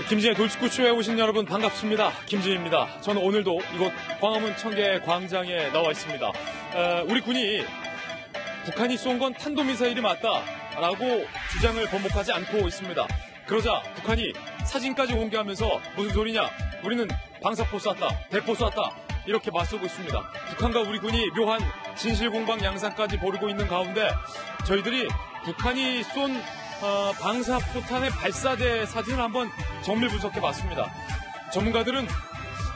김진의 돌직구쇼에 오신 여러분 반갑습니다. 김진입니다. 저는 오늘도 이곳 광화문 청계 광장에 나와 있습니다. 우리 군이 북한이 쏜 건 탄도미사일이 맞다라고 주장을 번복하지 않고 있습니다. 그러자 북한이 사진까지 공개하면서 무슨 소리냐, 우리는 방사포 쐈다, 대포 쐈다, 이렇게 맞서고 있습니다. 북한과 우리 군이 묘한 진실공방 양상까지 벌이고 있는 가운데 저희들이 북한이 쏜 방사포탄의 발사대 사진을 한번 정밀 분석해 봤습니다. 전문가들은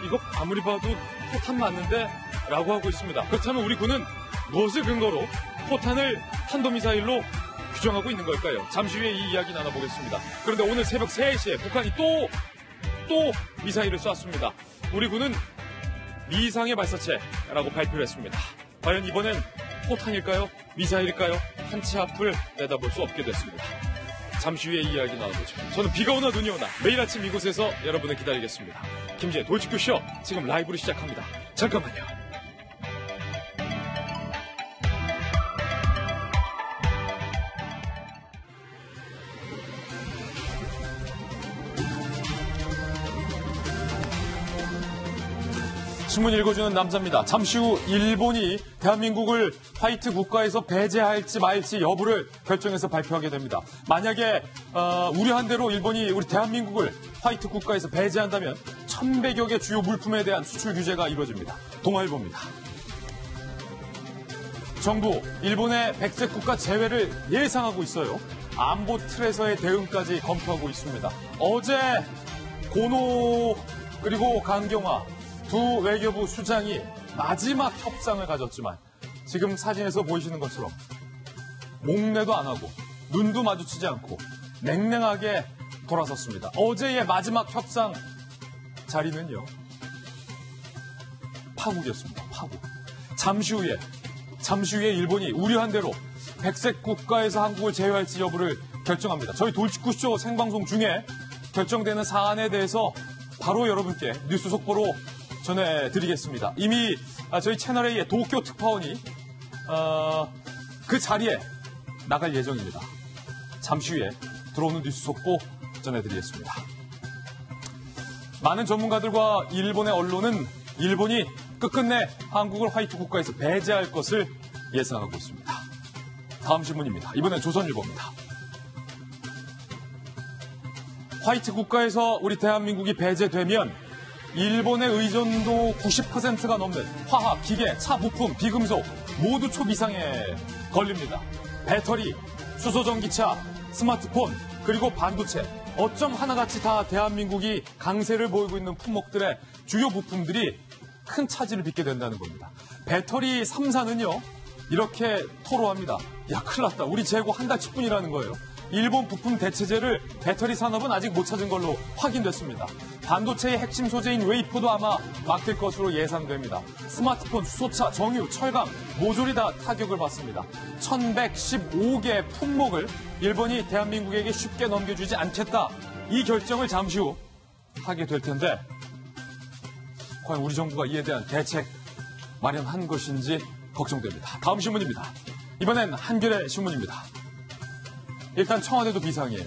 이거 아무리 봐도 포탄 맞는데? 라고 하고 있습니다. 그렇다면 우리 군은 무엇을 근거로 포탄을 탄도미사일로 규정하고 있는 걸까요? 잠시 후에 이 이야기 나눠보겠습니다. 그런데 오늘 새벽 3시에 북한이 또 미사일을 쐈습니다. 우리 군은 미상의 발사체라고 발표를 했습니다. 과연 이번엔 포탄일까요? 미사일일까요? 한 치 앞을 내다볼 수 없게 됐습니다. 잠시 후에 이야기 나눠보죠. 저는 비가 오나 눈이 오나 매일 아침 이곳에서 여러분을 기다리겠습니다. 김지의 돌직구쇼 지금 라이브로 시작합니다. 잠깐만요. 신문 읽어주는 남자입니다. 잠시 후 일본이 대한민국을 화이트 국가에서 배제할지 말지 여부를 결정해서 발표하게 됩니다. 만약에 우려한 대로 일본이 우리 대한민국을 화이트 국가에서 배제한다면 1,100여 개 주요 물품에 대한 수출 규제가 이루어집니다. 동아일보입니다. 정부, 일본의 백색 국가 제외를 예상하고 있어요. 안보 틀에서의 대응까지 검토하고 있습니다. 어제 고노 그리고 강경화 두 외교부 수장이 마지막 협상을 가졌지만 지금 사진에서 보이시는 것처럼 목례도 안 하고 눈도 마주치지 않고 냉랭하게 돌아섰습니다. 어제의 마지막 협상 자리는요, 파국이었습니다. 파국. 잠시 후에 일본이 우려한 대로 백색 국가에서 한국을 제외할지 여부를 결정합니다. 저희 돌직구쇼 생방송 중에 결정되는 사안에 대해서 바로 여러분께 뉴스 속보로 전해드리겠습니다. 이미 저희 채널A의 도쿄 특파원이 그 자리에 나갈 예정입니다. 잠시 후에 들어오는 뉴스 속보 전해드리겠습니다. 많은 전문가들과 일본의 언론은 일본이 끝끝내 한국을 화이트 국가에서 배제할 것을 예상하고 있습니다. 다음 신문입니다. 이번엔 조선일보입니다. 화이트 국가에서 우리 대한민국이 배제되면 일본의 의존도 90%가 넘는 화학, 기계, 차 부품, 비금속 모두 초비상에 걸립니다. 배터리, 수소전기차, 스마트폰, 그리고 반도체, 어쩜 하나같이 다 대한민국이 강세를 보이고 있는 품목들의 주요 부품들이 큰 차질을 빚게 된다는 겁니다. 배터리 3사는요, 이렇게 토로합니다. 야, 큰일 났다. 우리 재고 한 달 10분이라는 거예요. 일본 부품 대체제를 배터리 산업은 아직 못 찾은 걸로 확인됐습니다. 반도체의 핵심 소재인 웨이퍼도 아마 막힐 것으로 예상됩니다. 스마트폰, 수소차, 정유, 철강, 모조리 다 타격을 받습니다. 1,115개 품목을 일본이 대한민국에게 쉽게 넘겨주지 않겠다. 이 결정을 잠시 후 하게 될 텐데 과연 우리 정부가 이에 대한 대책 마련한 것인지 걱정됩니다. 다음 신문입니다. 이번엔 한겨레 신문입니다. 일단 청와대도 비상이에요.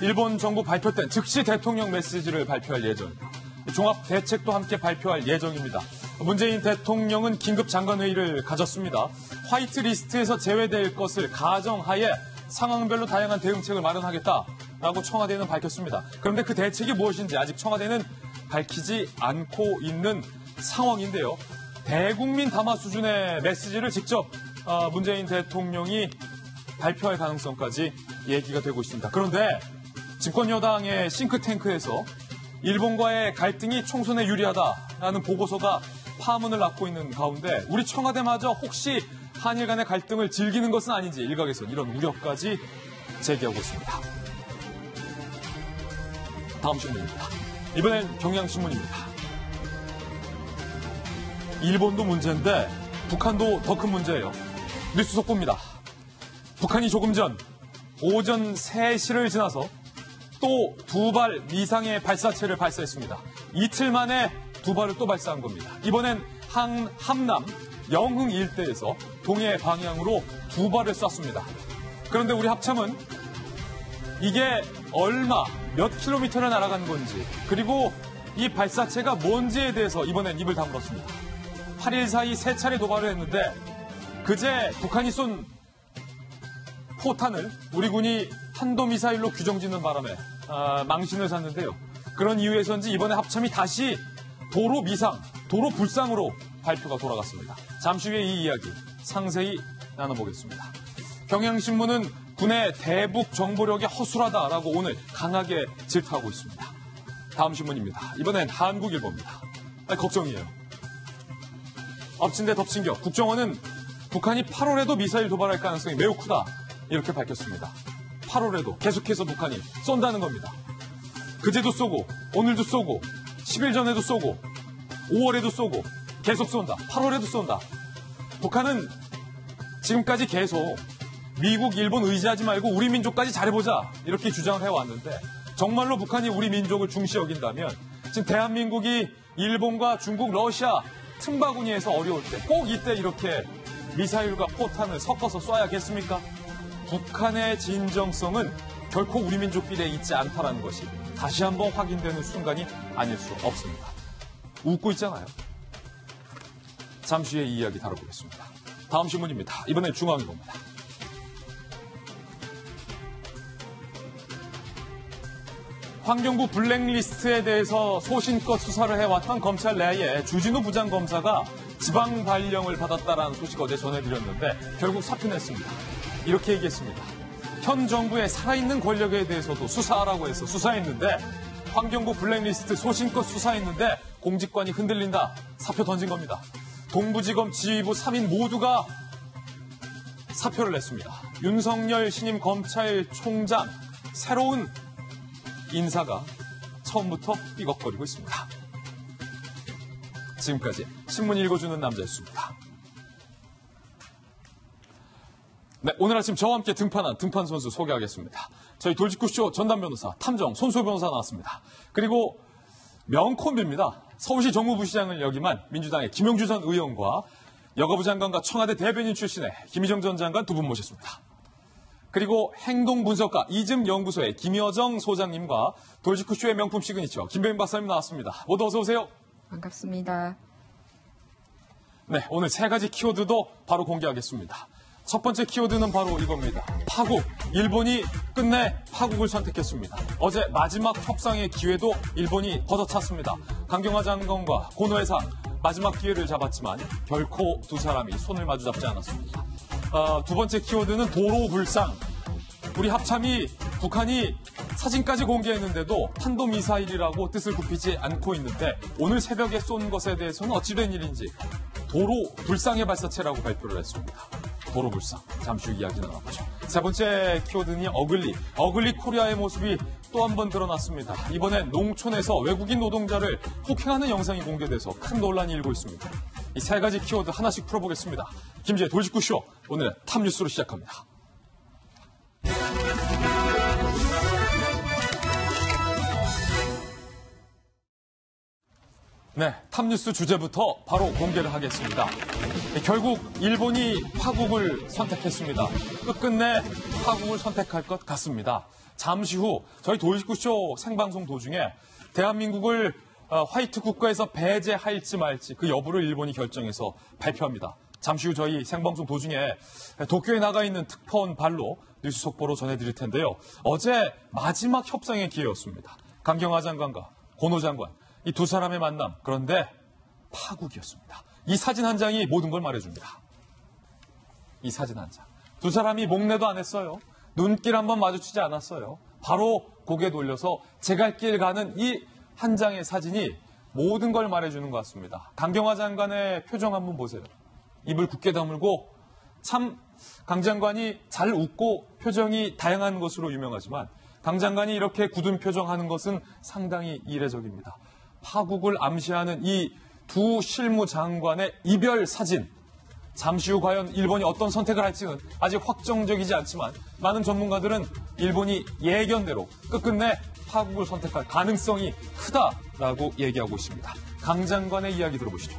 일본 정부 발표 때 즉시 대통령 메시지를 발표할 예정입니다. 종합대책도 함께 발표할 예정입니다. 문재인 대통령은 긴급 장관회의를 가졌습니다. 화이트리스트에서 제외될 것을 가정하에 상황별로 다양한 대응책을 마련하겠다라고 청와대는 밝혔습니다. 그런데 그 대책이 무엇인지 아직 청와대는 밝히지 않고 있는 상황인데요. 대국민 담화 수준의 메시지를 직접 문재인 대통령이 발표할 가능성까지 얘기가 되고 있습니다. 그런데 집권 여당의 싱크탱크에서 일본과의 갈등이 총선에 유리하다라는 보고서가 파문을 낳고 있는 가운데 우리 청와대마저 혹시 한일 간의 갈등을 즐기는 것은 아닌지 일각에서는 이런 우려까지 제기하고 있습니다. 다음 신문입니다. 이번엔 경향신문입니다. 일본도 문제인데 북한도 더 큰 문제예요. 뉴스 속보입니다. 북한이 조금 전 오전 3시를 지나서 또 2발 미상의 발사체를 발사했습니다. 이틀 만에 2발을 또 발사한 겁니다. 이번엔 함남 영흥 일대에서 동해 방향으로 2발을 쐈습니다. 그런데 우리 합참은 이게 얼마 몇 킬로미터를 날아간 건지, 그리고 이 발사체가 뭔지에 대해서 이번엔 입을 다물었습니다. 8일 사이 3차례 도발을 했는데 그제 북한이 쏜 포탄을 우리 군이 탄도미사일로 규정짓는 바람에 망신을 샀는데요. 그런 이유에서인지 이번에 합참이 다시 도로 미상, 도로 불상으로 발표가 돌아갔습니다. 잠시 후에 이 이야기 상세히 나눠보겠습니다. 경향신문은 군의 대북 정보력이 허술하다라고 오늘 강하게 질타하고 있습니다. 다음 신문입니다. 이번엔 한국일보입니다. 걱정이에요. 엎친 데 덮친 격. 국정원은 북한이 8월에도 미사일 도발할 가능성이 매우 크다. 이렇게 밝혔습니다. 8월에도 계속해서 북한이 쏜다는 겁니다. 그제도 쏘고, 오늘도 쏘고, 10일 전에도 쏘고, 5월에도 쏘고, 계속 쏜다. 8월에도 쏜다. 북한은 지금까지 계속 미국, 일본 의지하지 말고 우리 민족까지 잘해보자. 이렇게 주장을 해왔는데 정말로 북한이 우리 민족을 중시 여긴다면 지금 대한민국이 일본과 중국, 러시아 틈바구니에서 어려울 때 꼭 이때 이렇게 미사일과 포탄을 섞어서 쏴야겠습니까? 북한의 진정성은 결코 우리 민족 비대에 있지 않다는 것이 다시 한번 확인되는 순간이 아닐 수 없습니다. 웃고 있잖아요. 잠시 후에 이 이야기 다뤄보겠습니다. 다음 신문입니다. 이번엔 중앙일보입니다. 환경부 블랙리스트에 대해서 소신껏 수사를 해왔던 검찰 내에 주진우 부장검사가 지방 발령을 받았다라는 소식 어제 전해드렸는데 결국 사표냈습니다. 이렇게 얘기했습니다. 현 정부의 살아있는 권력에 대해서도 수사하라고 해서 수사했는데 환경부 블랙리스트 소신껏 수사했는데 공직관이 흔들린다. 사표 던진 겁니다. 동부지검 지휘부 3인 모두가 사표를 냈습니다. 윤석열 신임 검찰총장 새로운 인사가 처음부터 삐걱거리고 있습니다. 지금까지 신문 읽어주는 남자였습니다. 네, 오늘 아침 저와 함께 등판한 등판 선수 소개하겠습니다. 저희 돌직구쇼 전담 변호사, 탐정 손소 변호사 나왔습니다. 그리고 명콤비입니다. 서울시 정무부시장을 역임한 민주당의 김용주 전 의원과 여가부 장관과 청와대 대변인 출신의 김희정 전 장관 두 분 모셨습니다. 그리고 행동분석가 이즘연구소의 김여정 소장님과 돌직구쇼의 명품 시그니처 김배인 박사님 나왔습니다. 모두 어서 오세요. 반갑습니다. 네, 오늘 3가지 키워드도 바로 공개하겠습니다. 첫 번째 키워드는 바로 이겁니다. 파국. 일본이 끝내 파국을 선택했습니다. 어제 마지막 협상의 기회도 일본이 걷어찼습니다. 강경화 장관과 고노회상 마지막 기회를 잡았지만 결코 두 사람이 손을 마주잡지 않았습니다. 두 번째 키워드는 도로불상. 우리 합참이 북한이 사진까지 공개했는데도 탄도미사일이라고 뜻을 굽히지 않고 있는데 오늘 새벽에 쏜 것에 대해서는 어찌된 일인지 도로불상의 발사체라고 발표를 했습니다. 도로불상. 잠시 후 이야기 나눠보죠. 세 번째 키워드는 어글리 코리아의 모습이 또 한 번 드러났습니다. 이번엔 농촌에서 외국인 노동자를 폭행하는 영상이 공개돼서 큰 논란이 일고 있습니다. 이 3가지 키워드 하나씩 풀어보겠습니다. 김지혜 돌직구쇼 오늘의 탑뉴스로 시작합니다. 네, 탑뉴스 주제부터 바로 공개를 하겠습니다. 결국 일본이 파국을 선택했습니다. 끝끝내 파국을 선택할 것 같습니다. 잠시 후 저희 돌직구쇼 생방송 도중에 대한민국을 화이트 국가에서 배제할지 말지 그 여부를 일본이 결정해서 발표합니다. 잠시 후 저희 생방송 도중에 도쿄에 나가 있는 특파원 발로 뉴스 속보로 전해드릴 텐데요. 어제 마지막 협상의 기회였습니다. 강경화 장관과 고노 장관 이 두 사람의 만남. 그런데 파국이었습니다. 이 사진 한 장이 모든 걸 말해줍니다. 이 사진 한 장. 두 사람이 목례도 안 했어요. 눈길 한번 마주치지 않았어요. 바로 고개 돌려서 제 갈 길 가는 이 한 장의 사진이 모든 걸 말해주는 것 같습니다. 강경화 장관의 표정 한번 보세요. 입을 굳게 다물고 참 강 장관이 잘 웃고 표정이 다양한 것으로 유명하지만 강 장관이 이렇게 굳은 표정하는 것은 상당히 이례적입니다. 파국을 암시하는 이 두 실무장관의 이별 사진. 잠시 후 과연 일본이 어떤 선택을 할지는 아직 확정적이지 않지만 많은 전문가들은 일본이 예견대로 끝끝내 파국을 선택할 가능성이 크다라고 얘기하고 있습니다. 강 장관의 이야기 들어보시죠.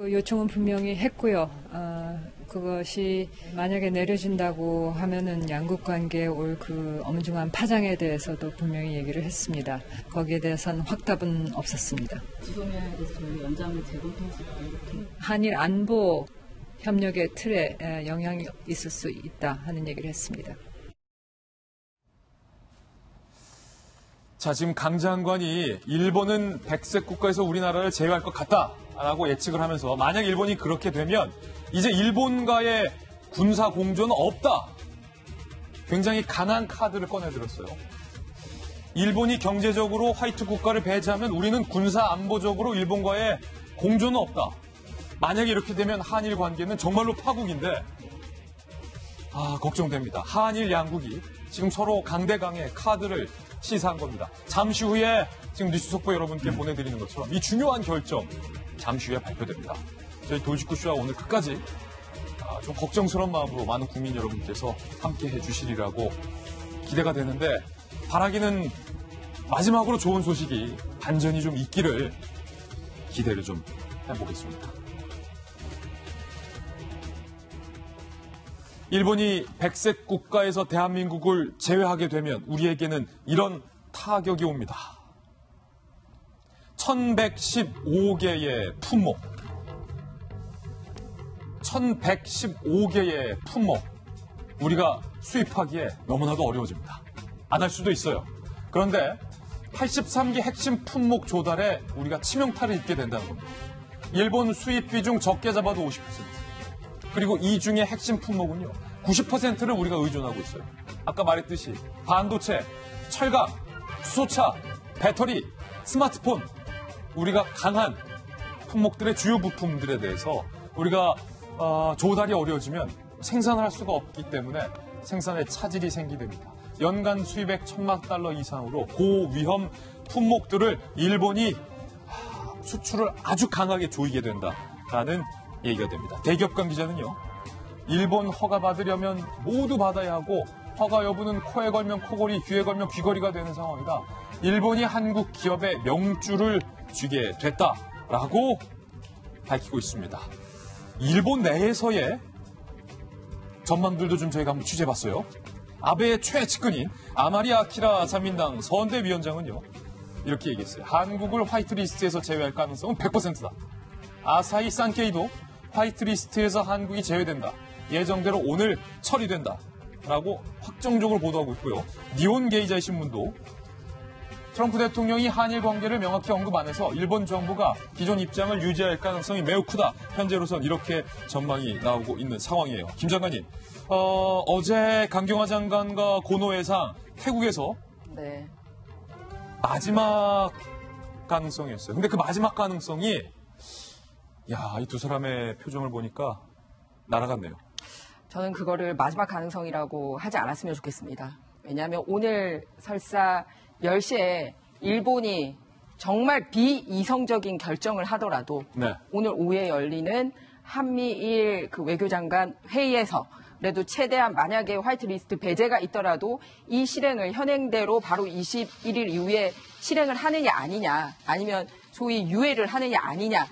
그 요청은 분명히 했고요. 그것이 만약에 내려진다고 하면은 양국 관계에 올 그 엄중한 파장에 대해서도 분명히 얘기를 했습니다. 거기에 대해서는 확답은 없었습니다. 지소미아에 대해서 저희가 연장을 재검토했을까 이렇게. 한일 안보 협력의 틀에 영향이 있을 수 있다 하는 얘기를 했습니다. 자, 지금 강 장관이 일본은 백색 국가에서 우리나라를 제외할 것 같다라고 예측을 하면서 만약 일본이 그렇게 되면 이제 일본과의 군사 공조는 없다. 굉장히 강한 카드를 꺼내들었어요. 일본이 경제적으로 화이트 국가를 배제하면 우리는 군사 안보적으로 일본과의 공조는 없다. 만약에 이렇게 되면 한일 관계는 정말로 파국인데 걱정됩니다. 한일 양국이 지금 서로 강대강의 카드를 시사한 겁니다. 잠시 후에 지금 뉴스 속보 여러분께 보내드리는 것처럼 이 중요한 결정 잠시 후에 발표됩니다. 저희 돌직구쇼와 오늘 끝까지 좀 걱정스러운 마음으로 많은 국민 여러분께서 함께 해주시리라고 기대가 되는데 바라기는 마지막으로 좋은 소식이 반전이 좀 있기를 기대를 좀 해보겠습니다. 일본이 백색 국가에서 대한민국을 제외하게 되면 우리에게는 이런 타격이 옵니다. 1115개의 품목. 1115개의 품목. 우리가 수입하기에 너무나도 어려워집니다. 안 할 수도 있어요. 그런데 83개 핵심 품목 조달에 우리가 치명타를 입게 된다는 겁니다. 일본 수입 비중 적게 잡아도 50%. 그리고 이 중에 핵심 품목은요, 90%를 우리가 의존하고 있어요. 아까 말했듯이 반도체, 철강, 수소차, 배터리, 스마트폰, 우리가 강한 품목들의 주요 부품들에 대해서 우리가 조달이 어려워지면 생산을 할 수가 없기 때문에 생산에 차질이 생기됩니다. 연간 수입액 1,000만 달러 이상으로 고위험 품목들을 일본이 수출을 아주 강하게 조이게 된다라는 얘기가 됩니다. 대기업 관계자는요, 일본 허가 받으려면 모두 받아야 하고 허가 여부는 코에 걸면 코걸이, 귀에 걸면 귀걸이가 되는 상황이다. 일본이 한국 기업에 명줄을 쥐게 됐다라고 밝히고 있습니다. 일본 내에서의 전망들도 좀 저희가 한번 취재해봤어요. 아베의 최측근인 아마리 아키라 자민당 선대위원장은요, 이렇게 얘기했어요. 한국을 화이트리스트에서 제외할 가능성은 100%다. 아사히 산케이도 화이트리스트에서 한국이 제외된다. 예정대로 오늘 처리된다. 라고 확정적으로 보도하고 있고요. 니온 게이자이 신문도 트럼프 대통령이 한일 관계를 명확히 언급 안 해서 일본 정부가 기존 입장을 유지할 가능성이 매우 크다. 현재로선 이렇게 전망이 나오고 있는 상황이에요. 김 장관님, 어제 강경화 장관과 고노회상 태국에서 네. 마지막 가능성이었어요. 근데 그 마지막 가능성이 이 두 사람의 표정을 보니까 날아갔네요. 저는 그거를 마지막 가능성이라고 하지 않았으면 좋겠습니다. 왜냐하면 오늘 설사 10시에 일본이 정말 비이성적인 결정을 하더라도 네. 오늘 오후에 열리는 한미일 그 외교장관 회의에서 그래도 최대한 만약에 화이트리스트 배제가 있더라도 이 실행을 현행대로 바로 21일 이후에 실행을 하느냐 아니냐, 아니면 소위 유예를 하느냐 아니냐,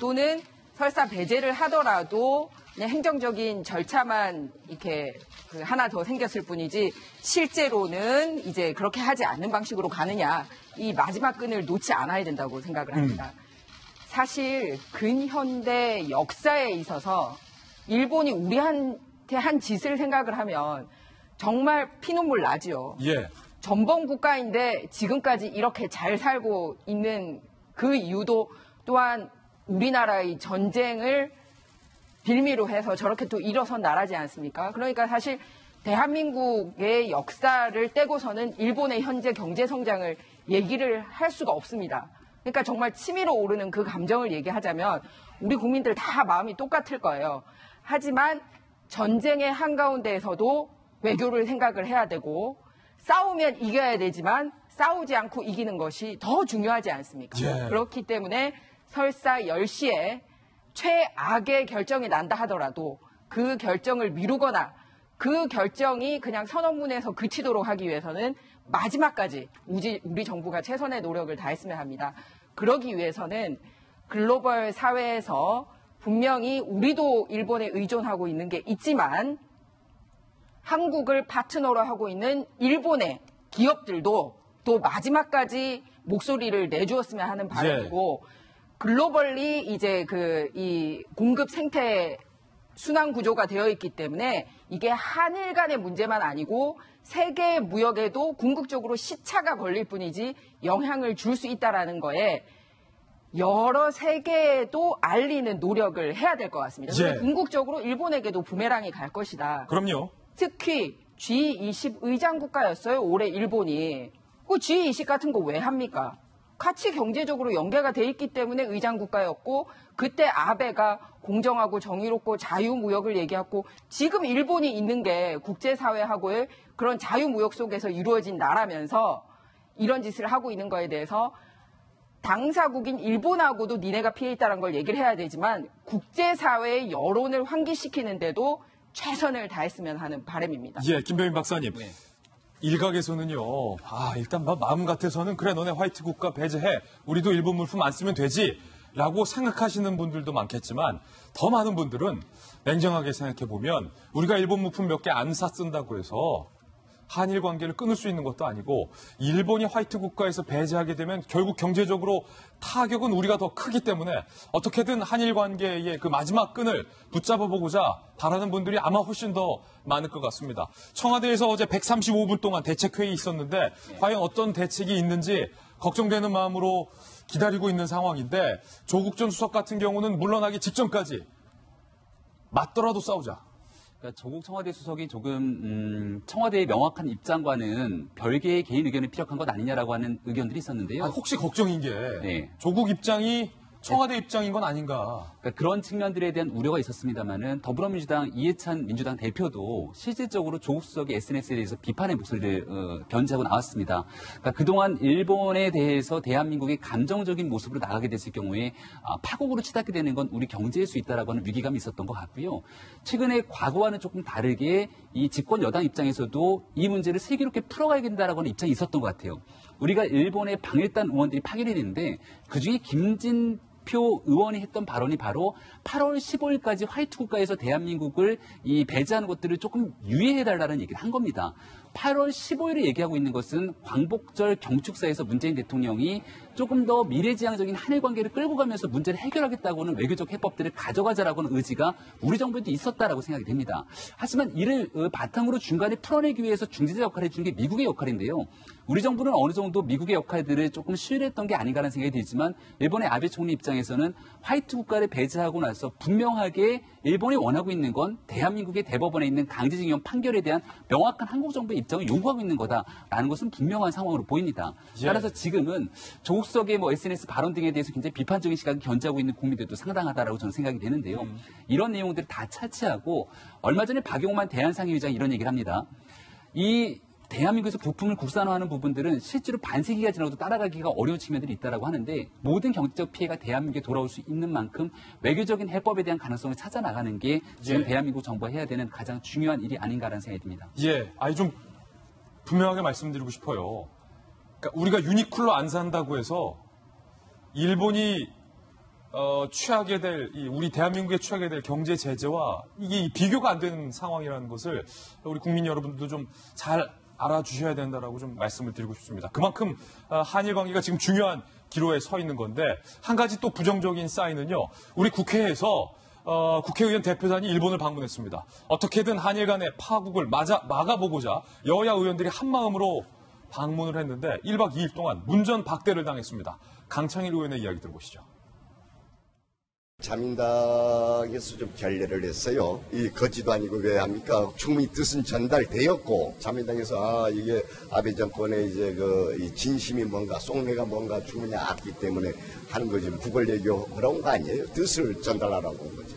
또는 설사 배제를 하더라도 그냥 행정적인 절차만 이렇게 하나 더 생겼을 뿐이지 실제로는 이제 그렇게 하지 않는 방식으로 가느냐, 이 마지막 끈을 놓지 않아야 된다고 생각을 합니다. 사실 근현대 역사에 있어서 일본이 우리한테 한 짓을 생각을 하면 정말 피눈물 나죠. 예. 전범 국가인데 지금까지 이렇게 잘 살고 있는 그 이유도 또한 우리나라의 전쟁을 빌미로 해서 저렇게 또 일어선 나라지 않습니까? 그러니까 사실 대한민국의 역사를 떼고서는 일본의 현재 경제 성장을 얘기를 할 수가 없습니다. 그러니까 정말 치밀어 오르는 그 감정을 얘기하자면 우리 국민들 다 마음이 똑같을 거예요. 하지만 전쟁의 한가운데에서도 외교를 생각을 해야 되고 싸우면 이겨야 되지만 싸우지 않고 이기는 것이 더 중요하지 않습니까? 예. 그렇기 때문에 설사 10시에 최악의 결정이 난다 하더라도 그 결정을 미루거나 그 결정이 그냥 선언문에서 그치도록 하기 위해서는 마지막까지 우리 정부가 최선의 노력을 다했으면 합니다. 그러기 위해서는 글로벌 사회에서 분명히 우리도 일본에 의존하고 있는 게 있지만 한국을 파트너로 하고 있는 일본의 기업들도 또 마지막까지 목소리를 내주었으면 하는 바람이고 글로벌리 이제 이 공급 생태 순환 구조가 되어 있기 때문에 이게 한일 간의 문제만 아니고 세계 무역에도 궁극적으로 시차가 걸릴 뿐이지 영향을 줄 수 있다라는 거에 여러 세계에도 알리는 노력을 해야 될 것 같습니다. 예. 궁극적으로 일본에게도 부메랑이 갈 것이다. 그럼요. 특히 G20 의장 국가였어요. 올해 일본이. 그 G20 같은 거 왜 합니까? 같이 경제적으로 연계가 돼 있기 때문에 의장 국가였고 그때 아베가 공정하고 정의롭고 자유무역을 얘기했고 지금 일본이 있는 게 국제사회하고의 그런 자유무역 속에서 이루어진 나라면서 이런 짓을 하고 있는 거에 대해서 당사국인 일본하고도 니네가 피해 있다는 걸 얘기를 해야 되지만 국제사회의 여론을 환기시키는데도 최선을 다했으면 하는 바람입니다. 예, 김병민 박사님. 네. 일각에서는요, 일단 마음 같아서는 그래, 너네 화이트 국가 배제해. 우리도 일본 물품 안 쓰면 되지. 라고 생각하시는 분들도 많겠지만 더 많은 분들은 냉정하게 생각해보면 우리가 일본 물품 몇 개 안 쓴다고 해서 한일 관계를 끊을 수 있는 것도 아니고 일본이 화이트 국가에서 배제하게 되면 결국 경제적으로 타격은 우리가 더 크기 때문에 어떻게든 한일 관계의 그 마지막 끈을 붙잡아보고자 바라는 분들이 아마 훨씬 더 많을 것 같습니다. 청와대에서 어제 135분 동안 대책회의 있었는데 과연 어떤 대책이 있는지 걱정되는 마음으로 기다리고 있는 상황인데 조국 전 수석 같은 경우는 물러나기 직전까지 맞더라도 싸우자. 그러니까 조국 청와대 수석이 조금 청와대의 명확한 입장과는 별개의 개인 의견이 피력한 것 아니냐라고 하는 의견들이 있었는데요. 혹시 걱정인 게 네. 조국 입장이 청와대 입장인 건 아닌가. 그러니까 그런 측면들에 대한 우려가 있었습니다만은 더불어민주당 이해찬 민주당 대표도 실질적으로 조국 수석의 SNS에 대해서 비판의 목소리를 견지하고 나왔습니다. 그러니까 그동안 일본에 대해서 대한민국이 감정적인 모습으로 나가게 됐을 경우에 파국으로 치닫게 되는 건 우리 경제일 수 있다라고 하는 위기감이 있었던 것 같고요. 최근에 과거와는 조금 다르게 이 집권 여당 입장에서도 이 문제를 슬기롭게 풀어가야 된다라고 하는 입장이 있었던 것 같아요. 우리가 일본의 방일단 의원들이 파견이 됐는데 그중에 김진표 의원이 했던 발언이 바로 8월 15일까지 화이트 국가에서 대한민국을 이 배제하는 것들을 조금 유예해달라는 얘기를 한 겁니다. 8월 15일을 얘기하고 있는 것은 광복절 경축사에서 문재인 대통령이 조금 더 미래지향적인 한일 관계를 끌고 가면서 문제를 해결하겠다고는 외교적 해법들을 가져가자라고는 의지가 우리 정부에도 있었다라고 생각이 됩니다. 하지만 이를 바탕으로 중간에 풀어내기 위해서 중재자 역할을 해주는 게 미국의 역할인데요. 우리 정부는 어느 정도 미국의 역할들을 조금 신뢰했던 게 아닌가라는 생각이 들지만 일본의 아베 총리 입장에서는 화이트 국가를 배제하고 나서 분명하게 일본이 원하고 있는 건 대한민국의 대법원에 있는 강제징용 판결에 대한 명확한 한국 정부의 입장을 요구하고 있는 거다라는 것은 분명한 상황으로 보입니다. 따라서 지금은 조국 수석의 SNS 발언 등에 대해서 굉장히 비판적인 시각을 견지하고 있는 국민들도 상당하다라고 저는 생각이 되는데요. 이런 내용들을 다 차치하고 얼마 전에 박용만 대한상임위장이 이런 얘기를 합니다. 이 대한민국에서 부품을 국산화하는 부분들은 실제로 반세기가 지나도 따라가기가 어려운 측면들이 있다고 하는데 모든 경제적 피해가 대한민국에 돌아올 수 있는 만큼 외교적인 해법에 대한 가능성을 찾아 나가는 게 지금 대한민국 정부가 해야 되는 가장 중요한 일이 아닌가라는 생각이 듭니다. 예, 좀 분명하게 말씀드리고 싶어요. 그러니까 우리가 유니클로 안 산다고 해서 일본이 취하게 될, 우리 대한민국에 취하게 될 경제 제재와 이게 비교가 안 되는 상황이라는 것을 우리 국민 여러분들도 좀 잘 알아주셔야 된다라고 좀 말씀을 드리고 싶습니다. 그만큼 한일 관계가 지금 중요한 기로에 서 있는 건데 한 가지 또 부정적인 사인은요. 우리 국회에서 국회의원 대표단이 일본을 방문했습니다. 어떻게든 한일 간의 파국을 막아보고자 여야 의원들이 한마음으로 방문을 했는데 1박 2일 동안 문전박대를 당했습니다. 강창일 의원의 이야기 들어보시죠. 자민당에서 좀 결례를 했어요. 이 거지도 아니고 왜 합니까? 충분히 뜻은 전달되었고 자민당에서 이게 아베 정권의 이제 이 진심이 뭔가 속내가 뭔가 충분히 알기 때문에 하는 거지 북얼외교 그런 거 아니에요? 뜻을 전달하라고 한 거지.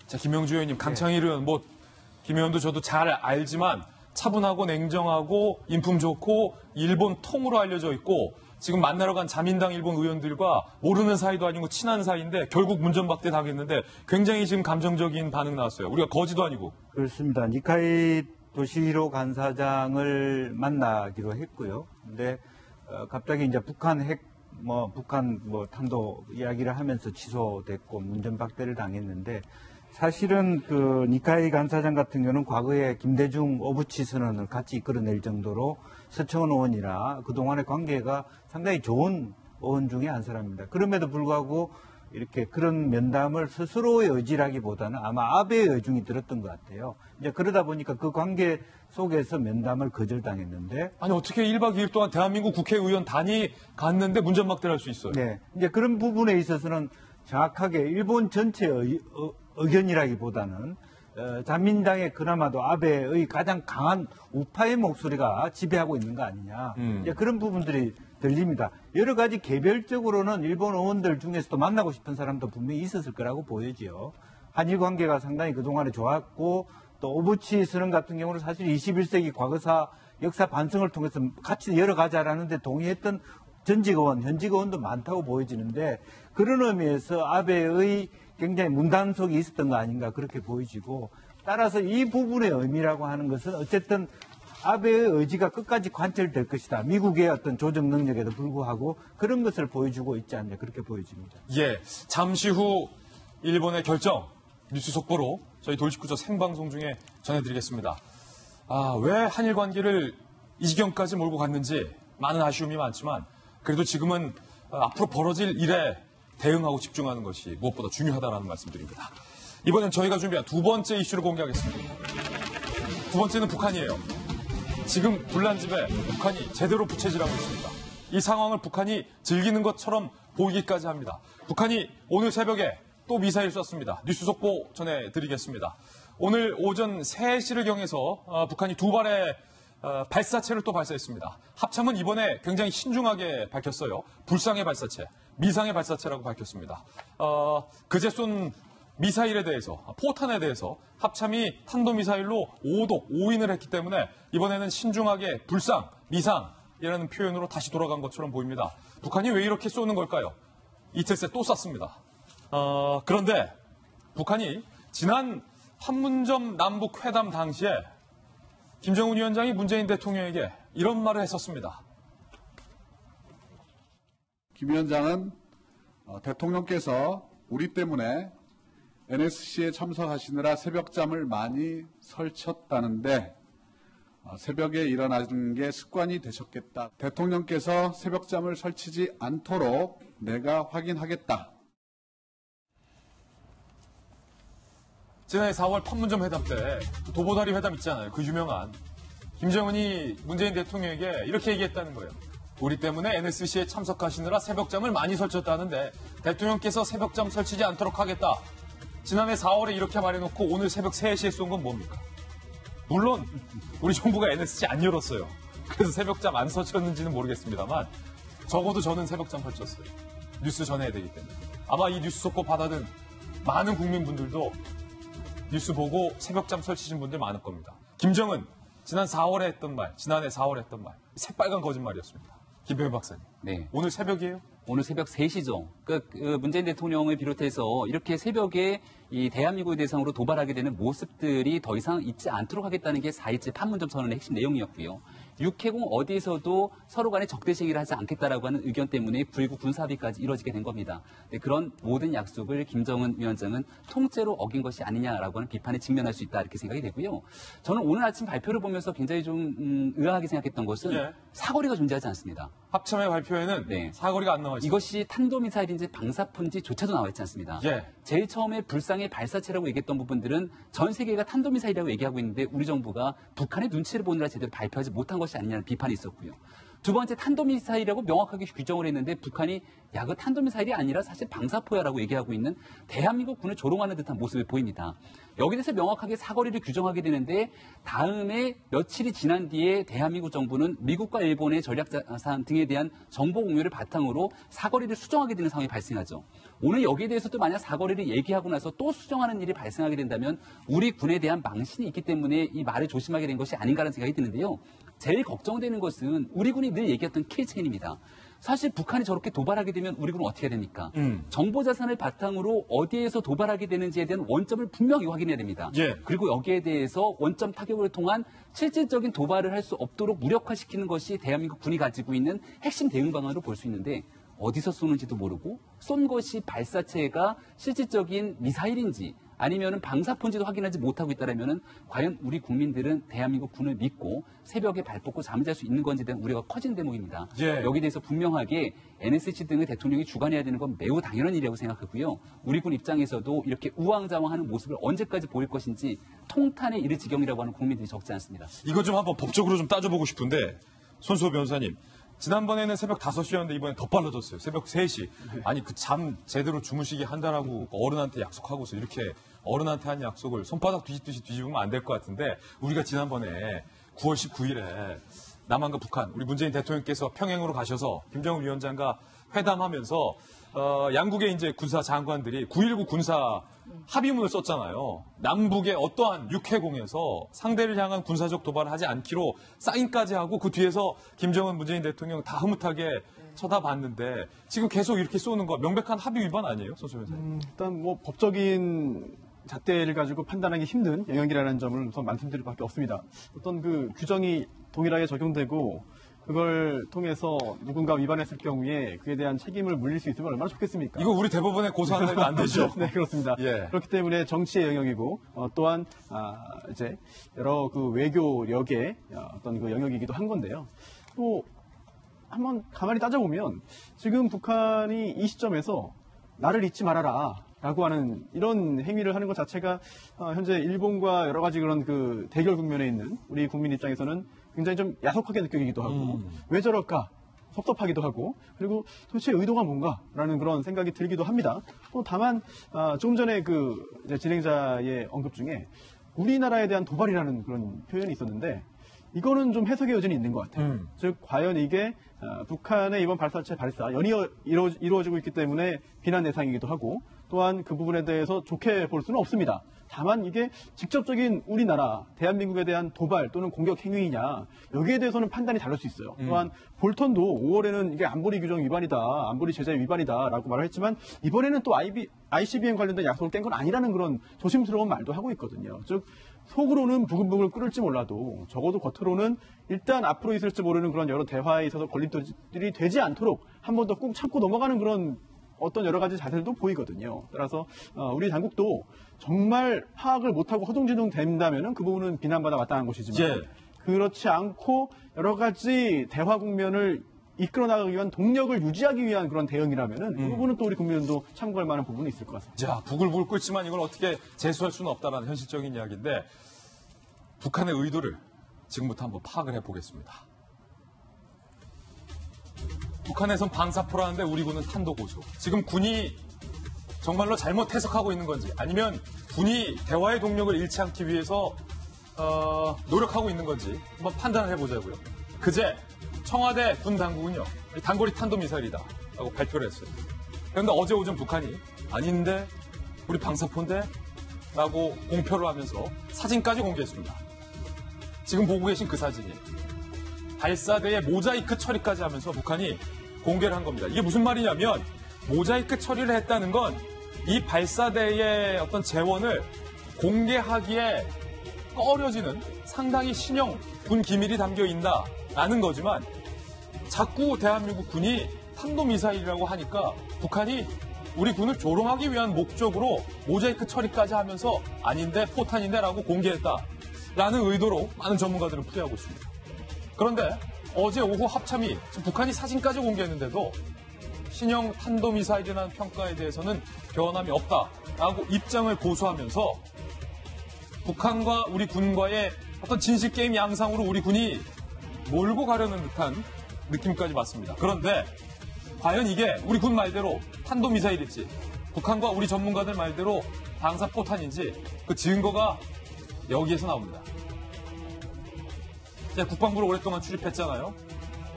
자, 김영주 의원님, 강창일 의원, 김 의원도 저도 잘 알지만 차분하고 냉정하고 인품 좋고 일본 통으로 알려져 있고 지금 만나러 간 자민당 일본 의원들과 모르는 사이도 아니고 친한 사이인데 결국 문전박대 당했는데 굉장히 지금 감정적인 반응 나왔어요. 우리가 거지도 아니고. 그렇습니다. 니카이 도시히로 간사장을 만나기로 했고요. 근데 갑자기 이제 북한 핵 뭐 북한 뭐 탄도 이야기를 하면서 취소됐고 문전박대를 당했는데 사실은 그 니카이 간사장 같은 경우는 과거에 김대중 오부치 선언을 같이 이끌어낼 정도로 서청원 의원이나 그동안의 관계가 상당히 좋은 의원 중에 한 사람입니다. 그럼에도 불구하고 이렇게 그런 면담을 스스로의 의지라기보다는 아마 아베의 의중이 들었던 것 같아요. 이제 그러다 보니까 그 관계 속에서 면담을 거절당했는데. 아니, 어떻게 1박 2일 동안 대한민국 국회의원 단위 갔는데 문전박대를 할 수 있어요? 네. 이제 그런 부분에 있어서는 정확하게 일본 전체의 의견이라기보다는 자민당의 그나마도 아베의 가장 강한 우파의 목소리가 지배하고 있는 거 아니냐. 이제 그런 부분들이 들립니다. 여러 가지 개별적으로는 일본 의원들 중에서도 만나고 싶은 사람도 분명히 있었을 거라고 보여지요. 한일 관계가 상당히 그동안에 좋았고 또 오부치 선언 같은 경우는 사실 21세기 과거사 역사 반성을 통해서 같이 열어가자라는 데 동의했던 전직 의원, 현직 의원도 많다고 보여지는데 그런 의미에서 아베의 굉장히 문단속이 있었던 거 아닌가 그렇게 보여지고 따라서 이 부분의 의미라고 하는 것은 어쨌든 아베의 의지가 끝까지 관철될 것이다. 미국의 어떤 조정 능력에도 불구하고 그런 것을 보여주고 있지 않냐 그렇게 보여집니다. 예, 잠시 후 일본의 결정 뉴스 속보로 저희 돌직구조 생방송 중에 전해드리겠습니다. 왜 한일 관계를 이 지경까지 몰고 갔는지 많은 아쉬움이 많지만 그래도 지금은 앞으로 벌어질 일에 대응하고 집중하는 것이 무엇보다 중요하다는 말씀드립니다. 이번엔 저희가 준비한 두 번째 이슈를 공개하겠습니다. 두 번째는 북한이에요. 지금 불난집에 북한이 제대로 부채질하고 있습니다. 이 상황을 북한이 즐기는 것처럼 보이기까지 합니다. 북한이 오늘 새벽에 또 미사일 쐈습니다. 뉴스 속보 전해드리겠습니다. 오늘 오전 3시를 경해서 북한이 두 발의 발사체를 또 발사했습니다. 합참은 이번에 굉장히 신중하게 밝혔어요. 불상의 발사체, 미상의 발사체라고 밝혔습니다. 그제 쏜 미사일에 대해서, 포탄에 대해서 합참이 탄도미사일로 5독, 5인을 했기 때문에 이번에는 신중하게 불상, 미상이라는 표현으로 다시 돌아간 것처럼 보입니다. 북한이 왜 이렇게 쏘는 걸까요? 이틀 새 또 쐈습니다. 그런데 북한이 지난 판문점 남북 회담 당시에 김정은 위원장이 문재인 대통령에게 이런 말을 했었습니다. 김 위원장은 대통령께서 우리 때문에 NSC에 참석하시느라 새벽잠을 많이 설쳤다는데 새벽에 일어나는 게 습관이 되셨겠다. 대통령께서 새벽잠을 설치지 않도록 내가 확인하겠다. 지난해 4월 판문점 회담 때 도보다리 회담 있잖아요. 그 유명한. 김정은이 문재인 대통령에게 이렇게 얘기했다는 거예요. 우리 때문에 NSC에 참석하시느라 새벽잠을 많이 설쳤다는데 대통령께서 새벽잠 설치지 않도록 하겠다. 지난해 4월에 이렇게 말해놓고 오늘 새벽 3시에 쏜 건 뭡니까? 물론 우리 정부가 NSC 안 열었어요. 그래서 새벽잠 안 설쳤는지는 모르겠습니다만 적어도 저는 새벽잠 설쳤어요. 뉴스 전해야 되기 때문에. 아마 이 뉴스 속보 받아든 많은 국민분들도 뉴스 보고 새벽잠 설치신 분들 많을 겁니다. 김정은 지난해 4월에 했던 말 새빨간 거짓말이었습니다. 김병현 박사님. 네. 오늘 새벽이에요? 오늘 새벽 3시죠. 그러니까 문재인 대통령을 비롯해서 이렇게 새벽에 이 대한민국을 대상으로 도발하게 되는 모습들이 더 이상 있지 않도록 하겠다는 게 4.27 판문점 선언의 핵심 내용이었고요. 육해공 어디에서도 서로 간에 적대시기를 하지 않겠다라고 하는 의견 때문에 불구 군사합의까지 이루어지게 된 겁니다. 그런 모든 약속을 김정은 위원장은 통째로 어긴 것이 아니냐라고 하는 비판에 직면할 수 있다 이렇게 생각이 되고요. 저는 오늘 아침 발표를 보면서 굉장히 좀 의아하게 생각했던 것은 사거리가 존재하지 않습니다. 합참의 발표에는 사거리가 안 나와 있습니다. 이것이 탄도미사일인지 방사포인지조차도 나와 있지 않습니다. 제일 처음에 불상의 발사체라고 얘기했던 부분들은 전 세계가 탄도미사일이라고 얘기하고 있는데 우리 정부가 북한의 눈치를 보느라 제대로 발표하지 못한 것이 아니냐는 비판이 있었고요. 두 번째 탄도미사일이라고 명확하게 규정을 했는데 북한이 야, 그 탄도미사일이 아니라 사실 방사포야라고 얘기하고 있는 대한민국 군을 조롱하는 듯한 모습을 보입니다. 여기에 대해서 명확하게 사거리를 규정하게 되는데 다음에 며칠이 지난 뒤에 대한민국 정부는 미국과 일본의 전략자산 등에 대한 정보 공유를 바탕으로 사거리를 수정하게 되는 상황이 발생하죠. 오늘 여기에 대해서도 만약 사거리를 얘기하고 나서 또 수정하는 일이 발생하게 된다면 우리 군에 대한 망신이 있기 때문에 이 말을 조심하게 된 것이 아닌가라는 생각이 드는데요. 제일 걱정되는 것은 우리 군이 늘 얘기했던 킬체인입니다. 사실 북한이 저렇게 도발하게 되면 우리 군은 어떻게 해야 됩니까? 정보자산을 바탕으로 어디에서 도발하게 되는지에 대한 원점을 분명히 확인해야 됩니다. 그리고 여기에 대해서 원점 타격을 통한 실질적인 도발을 할 수 없도록 무력화시키는 것이 대한민국 군이 가지고 있는 핵심 대응 방안으로 볼 수 있는데 어디서 쏘는지도 모르고 쏜 것이 발사체가 실질적인 미사일인지 아니면은 방사포인지도 확인하지 못하고 있다라면은 과연 우리 국민들은 대한민국 군을 믿고 새벽에 발 뻗고 잠을 잘 수 있는 건지에 대한 우려가 커진 대목입니다. 예. 여기에 대해서 분명하게 NSC 등의 대통령이 주관해야 되는 건 매우 당연한 일이라고 생각하고요. 우리 군 입장에서도 이렇게 우왕좌왕하는 모습을 언제까지 보일 것인지 통탄에 이를 지경이라고 하는 국민들이 적지 않습니다. 이거 좀 한번 법적으로 좀 따져보고 싶은데 손수호 변호사님. 지난번에는 새벽 5시였는데 이번엔 더 빨라졌어요. 새벽 3시. 아니 그 잠 제대로 주무시게 한다라고 어른한테 약속하고서 이렇게 어른한테 한 약속을 손바닥 뒤집듯이 뒤집으면 안 될 것 같은데 우리가 지난번에 9월 19일에 남한과 북한 우리 문재인 대통령께서 평양으로 가셔서 김정은 위원장과 회담하면서 양국의 이제 군사 장관들이 9.19 군사 합의문을 썼잖아요. 남북의 어떠한 육해공에서 상대를 향한 군사적 도발을 하지 않기로 사인까지 하고 그 뒤에서 김정은 문재인 대통령 다 흐뭇하게 쳐다봤는데 지금 계속 이렇게 쏘는 거 명백한 합의 위반 아니에요? 손수 변호사님. 일단 뭐 법적인 잣대를 가지고 판단하기 힘든 영역이라는 점을 우선 말씀드릴 밖에 없습니다. 어떤 그 규정이 동일하게 적용되고 그걸 통해서 누군가 위반했을 경우에 그에 대한 책임을 물릴 수 있으면 얼마나 좋겠습니까? 이거 우리 대법원에 고소한다면 안 되죠? 네, 그렇습니다. 예. 그렇기 때문에 정치의 영역이고 또한 이제 여러 그 외교력의 어떤 그 영역이기도 한 건데요. 또 한번 가만히 따져보면 지금 북한이 이 시점에서 나를 잊지 말아라. 라고 하는 이런 행위를 하는 것 자체가 현재 일본과 여러 가지 그런 그 대결 국면에 있는 우리 국민 입장에서는 굉장히 좀 야속하게 느껴지기도 하고 왜 저럴까 섭섭하기도 하고 그리고 도대체 의도가 뭔가라는 그런 생각이 들기도 합니다. 또 다만 조금 전에 그 이제 진행자의 언급 중에 우리나라에 대한 도발이라는 그런 표현이 있었는데 이거는 좀 해석의 여전히 있는 것 같아요. 즉 과연 이게 북한의 이번 발사체 발사 연이어 이루어지고 있기 때문에 비난 대상이기도 하고 또한 그 부분에 대해서 좋게 볼 수는 없습니다. 다만 이게 직접적인 우리나라, 대한민국에 대한 도발 또는 공격 행위이냐 여기에 대해서는 판단이 다를 수 있어요. 또한 볼턴도 5월에는 이게 안보리 규정 위반이다, 안보리 제재 위반이다라고 말을 했지만 이번에는 또 ICBM 관련된 약속을 깬 건 아니라는 그런 조심스러운 말도 하고 있거든요. 즉 속으로는 부글부글 끓을지 몰라도 적어도 겉으로는 일단 앞으로 있을지 모르는 그런 여러 대화에 있어서 걸림돌이 되지 않도록 한 번 더 꾹 참고 넘어가는 그런 어떤 여러 가지 자세들도 보이거든요. 따라서 우리 당국도 정말 파악을 못하고 허둥지둥 된다면 그 부분은 비난받아 마땅한 것이지만 예. 그렇지 않고 여러 가지 대화 국면을 이끌어 나가기 위한 동력을 유지하기 위한 그런 대응이라면 그 부분은 또 우리 국민도 참고할 만한 부분이 있을 것 같습니다. 자, 부글부글 끓지만 이걸 어떻게 재수할 수는 없다라는 현실적인 이야기인데 북한의 의도를 지금부터 한번 파악을 해보겠습니다. 북한에선 방사포라는데 우리 군은 탄도고수. 지금 군이 정말로 잘못 해석하고 있는 건지 아니면 군이 대화의 동력을 잃지 않기 위해서 노력하고 있는 건지 한번 판단을 해보자고요. 그제 청와대 군 당국은요. 단거리 탄도미사일이다 라고 발표를 했어요. 그런데 어제 오전 북한이 아닌데 우리 방사포인데 라고 공표를 하면서 사진까지 공개했습니다. 지금 보고 계신 그 사진이 발사대에 모자이크 처리까지 하면서 북한이 공개를 한 겁니다. 이게 무슨 말이냐면 모자이크 처리를 했다는 건 이 발사대의 어떤 재원을 공개하기에 꺼려지는 상당히 신형 군 기밀이 담겨 있다라는 거지만 자꾸 대한민국 군이 탄도미사일이라고 하니까 북한이 우리 군을 조롱하기 위한 목적으로 모자이크 처리까지 하면서 아닌데 포탄인데 라고 공개했다라는 의도로 많은 전문가들은 풀이하고 있습니다. 그런데 어제 오후 합참이 지금 북한이 사진까지 공개했는데도 신형 탄도미사일이라는 평가에 대해서는 변함이 없다라고 입장을 고수하면서 북한과 우리 군과의 어떤 진실 게임 양상으로 우리 군이 몰고 가려는 듯한 느낌까지 왔습니다. 그런데 과연 이게 우리 군 말대로 탄도미사일일지 북한과 우리 전문가들 말대로 방사포탄인지 그 증거가 여기에서 나옵니다. 제가 국방부를 오랫동안 출입했잖아요.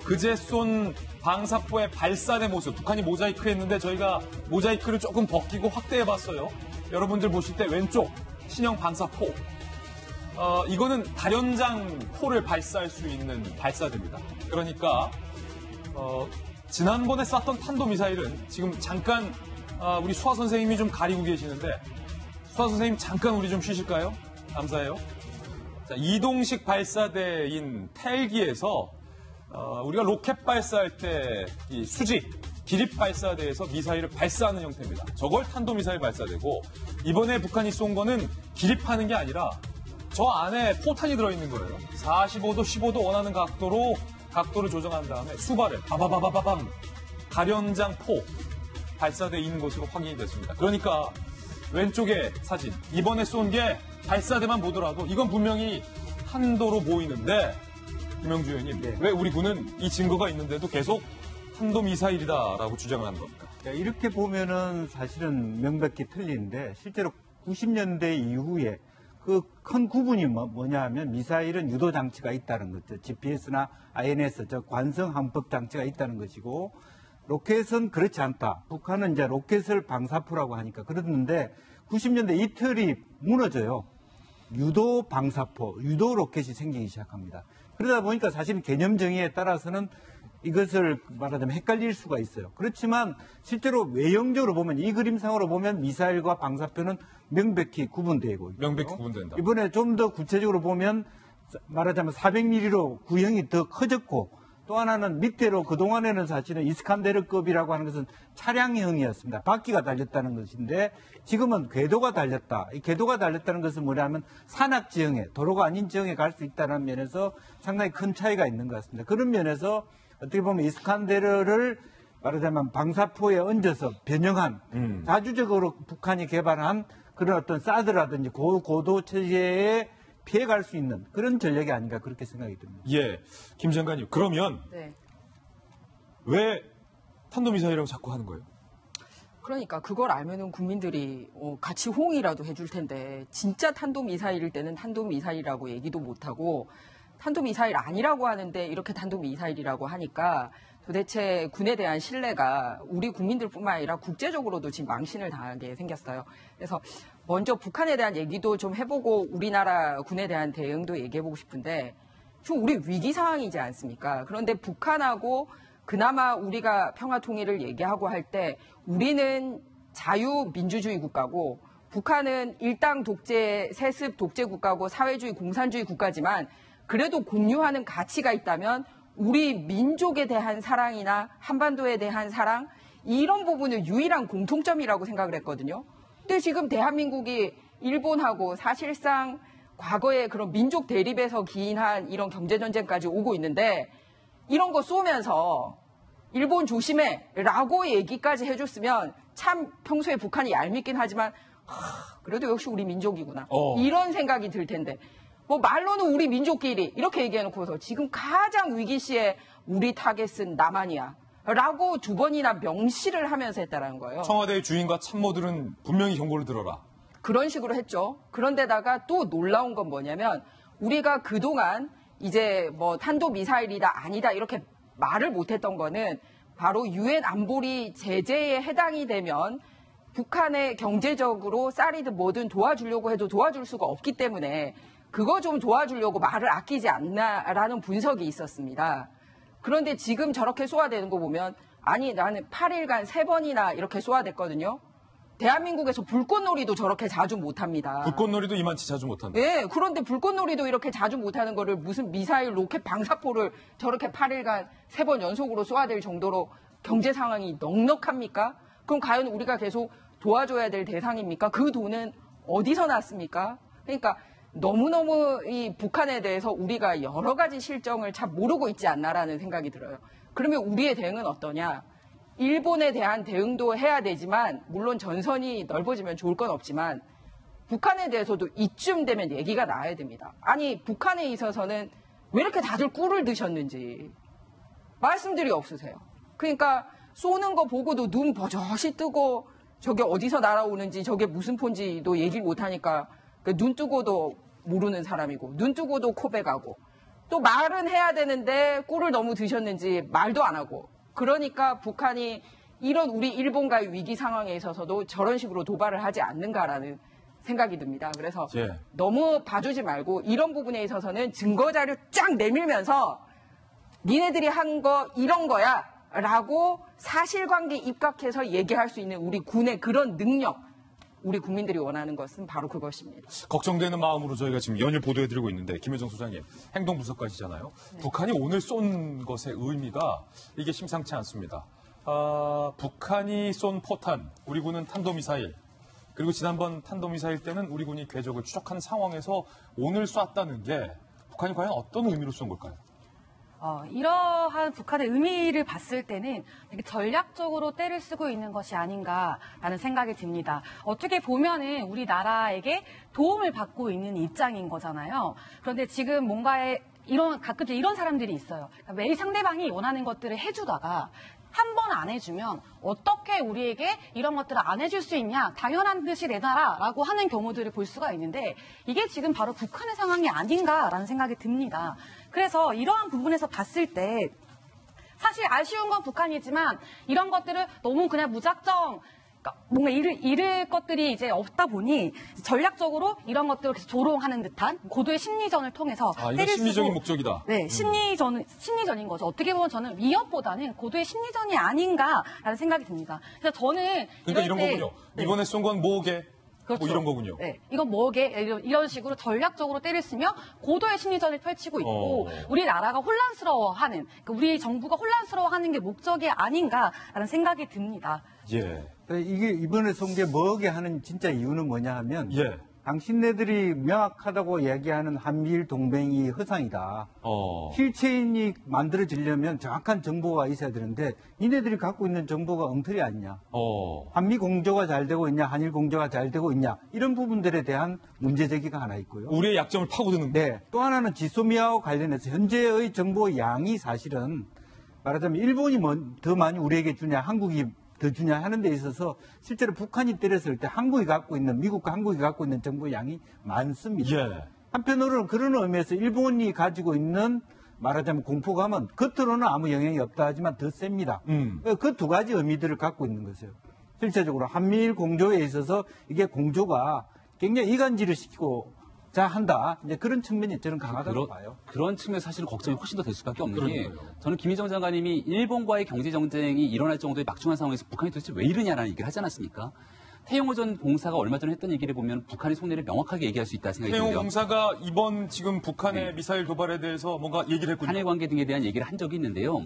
그제 쏜 방사포의 발사대 모습, 북한이 모자이크 했는데 저희가 모자이크를 조금 벗기고 확대해봤어요. 여러분들 보실 때 왼쪽 신형 방사포. 이거는 다련장 포를 발사할 수 있는 발사대입니다. 그러니까 지난번에 쐈던 탄도미사일은 지금 잠깐 우리 수아 선생님이 좀 가리고 계시는데 수아 선생님 잠깐 우리 좀 쉬실까요? 감사해요. 자, 이동식 발사대인 텔기에서 우리가 로켓 발사할 때 이 수직 기립 발사대에서 미사일을 발사하는 형태입니다. 저걸 탄도미사일 발사대고 이번에 북한이 쏜 거는 기립하는 게 아니라 저 안에 포탄이 들어있는 거예요. 45도, 15도 원하는 각도를 조정한 다음에 수발을 바바바바밤 가련장 포 발사돼 있는 것으로 확인이 됐습니다. 그러니까 왼쪽에 사진 이번에 쏜 게 발사대만 보더라도 이건 분명히 탄도로 보이는데 김영주 의원님 왜 우리 군은 이 증거가 있는데도 계속 탄도미사일이다라고 주장을 하는 겁니까? 이렇게 보면은 사실은 명백히 틀리는데 실제로 90년대 이후에 그 큰 구분이 뭐냐 하면 미사일은 유도 장치가 있다는 거죠. GPS나 INS, 관성 항법 장치가 있다는 것이고 로켓은 그렇지 않다. 북한은 이제 로켓을 방사포라고 하니까 그랬는데 90년대 이 틀이 무너져요. 유도 방사포, 유도 로켓이 생기기 시작합니다. 그러다 보니까 사실 개념 정의에 따라서는 이것을 말하자면 헷갈릴 수가 있어요. 그렇지만 실제로 외형적으로 보면 이 그림상으로 보면 미사일과 방사포는 명백히 구분되고 있고 명백히 구분된다. 이번에 좀 더 구체적으로 보면 말하자면 400mm로 구형이 더 커졌고 또 하나는 밑으로 그동안에는 사실은 이스칸데르급이라고 하는 것은 차량형이었습니다. 바퀴가 달렸다는 것인데 지금은 궤도가 달렸다. 이 궤도가 달렸다는 것은 뭐냐면 산악 지형에 도로가 아닌 지형에 갈 수 있다는 면에서 상당히 큰 차이가 있는 것 같습니다. 그런 면에서 어떻게 보면 이스칸데르를 말하자면 방사포에 얹어서 변형한 자주적으로 북한이 개발한 그런 어떤 사드라든지 고도 체제에 피해갈 수 있는 그런 전략이 아닌가 그렇게 생각이 듭니다. 예, 김 장관님 그러면 네. 왜 탄도미사일이라고 자꾸 하는 거예요? 그러니까 그걸 알면은 국민들이 같이 호응이라도 해줄 텐데 진짜 탄도미사일일 때는 탄도미사일이라고 얘기도 못하고 탄도미사일 아니라고 하는데 이렇게 탄도미사일이라고 하니까 도대체 군에 대한 신뢰가 우리 국민들뿐만 아니라 국제적으로도 지금 망신을 당하게 생겼어요. 그래서 먼저 북한에 대한 얘기도 좀 해보고 우리나라 군에 대한 대응도 얘기해보고 싶은데 지금 우리 위기 상황이지 않습니까? 그런데 북한하고 그나마 우리가 평화통일을 얘기하고 할 때 우리는 자유민주주의 국가고 북한은 일당 독재, 세습 독재 국가고 사회주의 공산주의 국가지만 그래도 공유하는 가치가 있다면 우리 민족에 대한 사랑이나 한반도에 대한 사랑 이런 부분은 유일한 공통점이라고 생각을 했거든요. 근데 지금 대한민국이 일본하고 사실상 과거에 그런 민족 대립에서 기인한 이런 경제전쟁까지 오고 있는데 이런 거 쏘면서 일본 조심해 라고 얘기까지 해줬으면 참 평소에 북한이 얄밉긴 하지만 그래도 역시 우리 민족이구나 이런 생각이 들 텐데 뭐 말로는 우리 민족끼리 이렇게 얘기해놓고서 지금 가장 위기시에 우리 타겟은 남한이야 라고 두 번이나 명시를 하면서 했다는 거예요. 청와대의 주인과 참모들은 분명히 경고를 들어라. 그런 식으로 했죠. 그런데다가 또 놀라운 건 뭐냐면 우리가 그동안 이제 뭐 탄도미사일이다 아니다 이렇게 말을 못했던 거는 바로 유엔 안보리 제재에 해당이 되면 북한의 경제적으로 쌀이든 뭐든 도와주려고 해도 도와줄 수가 없기 때문에 그거 좀 도와주려고 말을 아끼지 않나라는 분석이 있었습니다. 그런데 지금 저렇게 쏘아대는 거 보면 아니 나는 8일간 3번이나 이렇게 쏘아댔거든요. 대한민국에서 불꽃놀이도 저렇게 자주 못합니다. 불꽃놀이도 이만치 자주 못한다. 네, 그런데 불꽃놀이도 이렇게 자주 못하는 거를 무슨 미사일, 로켓, 방사포를 저렇게 8일간 3번 연속으로 쏘아댈 정도로 경제 상황이 넉넉합니까? 그럼 과연 우리가 계속 도와줘야 될 대상입니까? 그 돈은 어디서 났습니까? 그러니까 너무너무 이 북한에 대해서 우리가 여러 가지 실정을 잘 모르고 있지 않나라는 생각이 들어요. 그러면 우리의 대응은 어떠냐? 일본에 대한 대응도 해야 되지만 물론 전선이 넓어지면 좋을 건 없지만 북한에 대해서도 이쯤 되면 얘기가 나와야 됩니다. 아니 북한에 있어서는 왜 이렇게 다들 꿀을 드셨는지 말씀들이 없으세요. 그러니까 쏘는 거 보고도 눈 버젓이 뜨고 저게 어디서 날아오는지 저게 무슨 폰지도 얘기를 못하니까 눈 뜨고도 모르는 사람이고 눈 뜨고도 코백하고 또 말은 해야 되는데 꿀을 너무 드셨는지 말도 안 하고 그러니까 북한이 이런 우리 일본과의 위기 상황에 있어서도 저런 식으로 도발을 하지 않는가라는 생각이 듭니다. 그래서 너무 봐주지 말고 이런 부분에 있어서는 증거자료 쫙 내밀면서 니네들이 한 거 이런 거야 라고 사실관계 입각해서 얘기할 수 있는 우리 군의 그런 능력 우리 국민들이 원하는 것은 바로 그것입니다. 걱정되는 마음으로 저희가 지금 연일 보도해드리고 있는데 김여정 소장님 행동분석가시잖아요. 네. 북한이 오늘 쏜 것의 의미가 이게 심상치 않습니다. 북한이 쏜 포탄, 우리 군은 탄도미사일, 그리고 지난번 탄도미사일 때는 우리 군이 궤적을 추적한 상황에서 오늘 쐈다는 게 북한이 과연 어떤 의미로 쏜 걸까요? 이러한 북한의 의미를 봤을 때는 되게 전략적으로 때를 쓰고 있는 것이 아닌가라는 생각이 듭니다. 어떻게 보면은 우리나라에게 도움을 받고 있는 입장인 거잖아요. 그런데 지금 뭔가에 가끔씩 이런 사람들이 있어요. 그러니까 매일 상대방이 원하는 것들을 해주다가 한 번 안 해주면 어떻게 우리에게 이런 것들을 안 해줄 수 있냐, 당연한 듯이 내놔라라고 하는 경우들을 볼 수가 있는데 이게 지금 바로 북한의 상황이 아닌가라는 생각이 듭니다. 그래서 이러한 부분에서 봤을 때 사실 아쉬운 건 북한이지만 이런 것들을 너무 그냥 무작정 뭔가 잃을 것들이 이제 없다 보니 전략적으로 이런 것들을 계속 조롱하는 듯한 고도의 심리전을 통해서 이건 심리적인 목적이다. 네, 심리전인 거죠. 어떻게 보면 저는 위협보다는 고도의 심리전이 아닌가라는 생각이 듭니다. 그래서 저는 그러니까 이런 거군요. 네. 이번에 쏜 건 뭐게? 그렇죠. 뭐 이런 거군요. 네, 이건 뭐게? 이런 식으로 전략적으로 때를 쓰며 고도의 심리전을 펼치고 있고 우리나라가 혼란스러워하는, 그러니까 우리 정부가 혼란스러워하는 게 목적이 아닌가라는 생각이 듭니다. 예. 이게 이번에 쏜 게 뭐게 하는 진짜 이유는 뭐냐 하면 예. 당신네들이 명확하다고 얘기하는 한미일 동맹이 허상이다. 힐체인이 만들어지려면 정확한 정보가 있어야 되는데 니네들이 갖고 있는 정보가 엉터리 아니냐. 한미 공조가 잘 되고 있냐, 한일 공조가 잘 되고 있냐, 이런 부분들에 대한 문제 제기가 하나 있고요. 우리의 약점을 파고드는. 네. 또 하나는 지소미아와 관련해서 현재의 정보 양이 사실은 말하자면 일본이 더 많이 우리에게 주냐, 한국이 더 주냐 하는 데 있어서 실제로 북한이 때렸을 때 미국과 한국이 갖고 있는 정보 양이 많습니다. 예. 한편으로는 그런 의미에서 일본이 가지고 있는 말하자면 공포감은 겉으로는 아무 영향이 없다 하지만 더 셉니다. 그 두 가지 의미들을 갖고 있는 거죠. 실제적으로 한미일 공조에 있어서 이게 공조가 굉장히 이간질을 시키고 한다. 이제 그런 측면이 저는 강하다고 봐요. 그런 측면 사실은 걱정이 훨씬 더 될 수밖에 없는 게 저는 김희정 장관님이 일본과의 경제 전쟁이 일어날 정도의 막중한 상황에서 북한이 도대체 왜 이러냐라는 얘기를 하지 않았습니까? 태용호전 공사가 얼마 전에 했던 얘기를 보면 북한의 속내를 명확하게 얘기할 수 있다 생각이 듭니다. 태용호 공사가 이번 지금 북한의 미사일 도발에 대해서 뭔가 얘기를 했군요. 한일 관계 등에 대한 얘기를 한 적이 있는데요.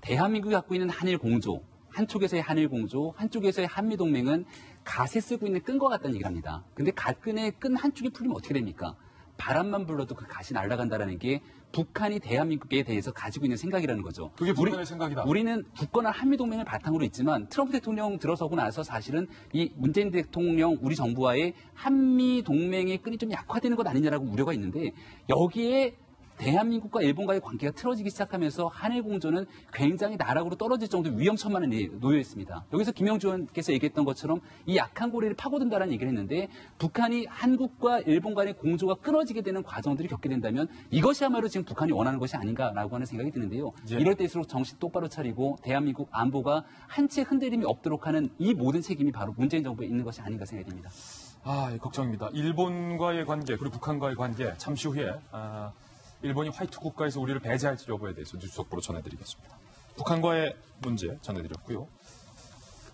대한민국이 갖고 있는 한일 공조, 한쪽에서의 한일 공조, 한쪽에서의 한미 동맹은 갓에 쓰고 있는 끈과 같다는 얘기를 합니다. 근데 갓끈의 끈 한쪽이 풀리면 어떻게 됩니까? 바람만 불러도 그 갓이 날아간다는 게 북한이 대한민국에 대해서 가지고 있는 생각이라는 거죠. 그게 북한의 생각이다. 우리는 굳건한 한미 동맹을 바탕으로 있지만 트럼프 대통령 들어서고 나서 사실은 이 문재인 대통령 우리 정부와의 한미 동맹의 끈이 좀 약화되는 것 아니냐라고 우려가 있는데 여기에 대한민국과 일본과의 관계가 틀어지기 시작하면서 한일 공조는 굉장히 나락으로 떨어질 정도의 위험천만에 놓여 있습니다. 여기서 김영주 의원께서 얘기했던 것처럼 이 약한 고리를 파고든다는 얘기를 했는데 북한이 한국과 일본 간의 공조가 끊어지게 되는 과정들이 겪게 된다면 이것이야말로 지금 북한이 원하는 것이 아닌가라고 하는 생각이 드는데요. 예. 이럴 때일수록 정신 똑바로 차리고 대한민국 안보가 한 채 흔들림이 없도록 하는 이 모든 책임이 바로 문재인 정부에 있는 것이 아닌가 생각이 듭니다. 걱정입니다. 일본과의 관계 그리고 북한과의 관계 잠시 후에 일본이 화이트 국가에서 우리를 배제할지 여부에 대해서 뉴스 속보로 전해드리겠습니다. 북한과의 문제 전해드렸고요.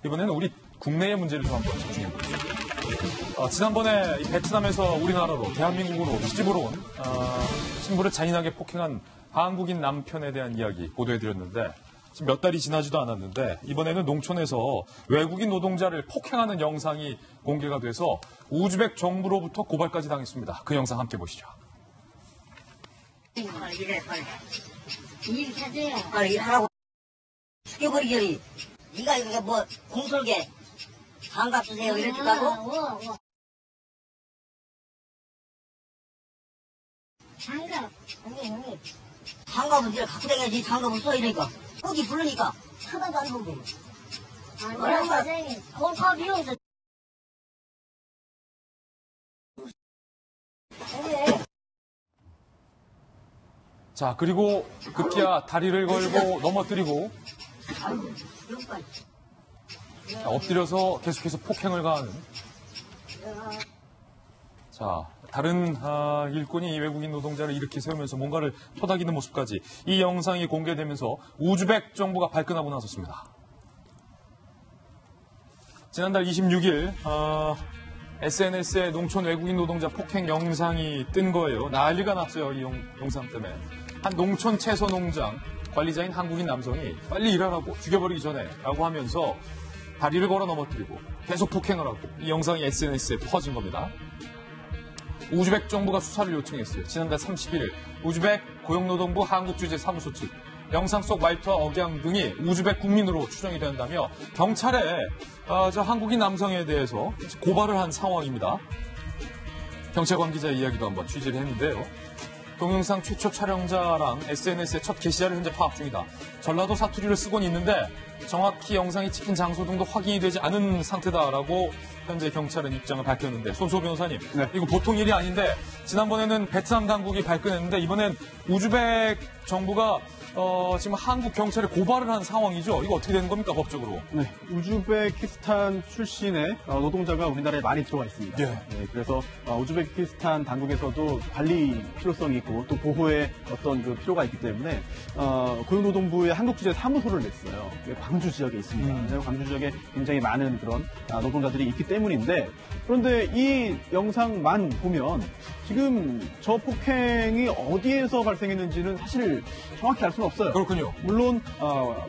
이번에는 우리 국내의 문제를 좀 한번 집중해보겠습니다. 지난번에 베트남에서 우리나라로 대한민국으로 시집으로 온 신부를 잔인하게 폭행한 한국인 남편에 대한 이야기 보도해드렸는데 지금 몇 달이 지나지도 않았는데 이번에는 농촌에서 외국인 노동자를 폭행하는 영상이 공개가 돼서 우즈벡 정부로부터 고발까지 당했습니다. 그 영상 함께 보시죠. 일해줘요. 일하라고 죽여버리기 전에 네가 이거 뭐 공설계 장갑 쓰세요 이렇게 하고 장갑 아니 장갑은 네가 갖고 다녀야지 장갑을 써 이러니까 거기 부르니까 하나도 안 보고 뭐라고 선생님 그걸 다 비워서 자, 그리고 급기야 다리를 걸고 넘어뜨리고 엎드려서 계속해서 폭행을 가하는. 자, 다른 일꾼이 이 외국인 노동자를 이렇게 세우면서 뭔가를 토닥이는 모습까지 이 영상이 공개되면서 우즈벡 정부가 발끈하고 나섰습니다. 지난달 26일 SNS에 농촌 외국인 노동자 폭행 영상이 뜬 거예요. 난리가 났어요. 이 영상 때문에. 한 농촌 채소 농장 관리자인 한국인 남성이 빨리 일하라고 죽여버리기 전에 라고 하면서 다리를 걸어 넘어뜨리고 계속 폭행을 하고 이 영상이 SNS에 퍼진 겁니다. 우즈벡 정부가 수사를 요청했어요. 지난달 31일 우즈벡 고용노동부 한국주재사무소 측 영상 속 말투와 억양 등이 우즈벡 국민으로 추정이 된다며 경찰에 저 한국인 남성에 대해서 고발을 한 상황입니다. 경찰 관계자의 이야기도 한번 취재를 했는데요. 동영상 최초 촬영자랑 SNS의 첫 게시자를 현재 파악 중이다. 전라도 사투리를 쓰고는 있는데 정확히 영상이 찍힌 장소 등도 확인이 되지 않은 상태다라고 현재 경찰은 입장을 밝혔는데 손소 변호사님, 네. 이거 보통 일이 아닌데 지난번에는 베트남 당국이 발끈했는데 이번엔 우즈벡 정부가 지금 한국 경찰에 고발을 한 상황이죠. 이거 어떻게 되는 겁니까, 법적으로? 네, 우즈베키스탄 출신의 노동자가 우리나라에 많이 들어와 있습니다. 예. 네, 그래서 우즈베키스탄 당국에서도 관리 필요성이 있고 또 보호의 어떤 그 필요가 있기 때문에 고용노동부의 한국주재 사무소를 냈어요. 광주 지역에 있습니다. 광주 지역에 굉장히 많은 그런 노동자들이 있기 때문인데 그런데 이 영상만 보면 지금 저 폭행이 어디에서 발생했는지는 사실 정확히 알 수는 없어요. 그렇군요. 물론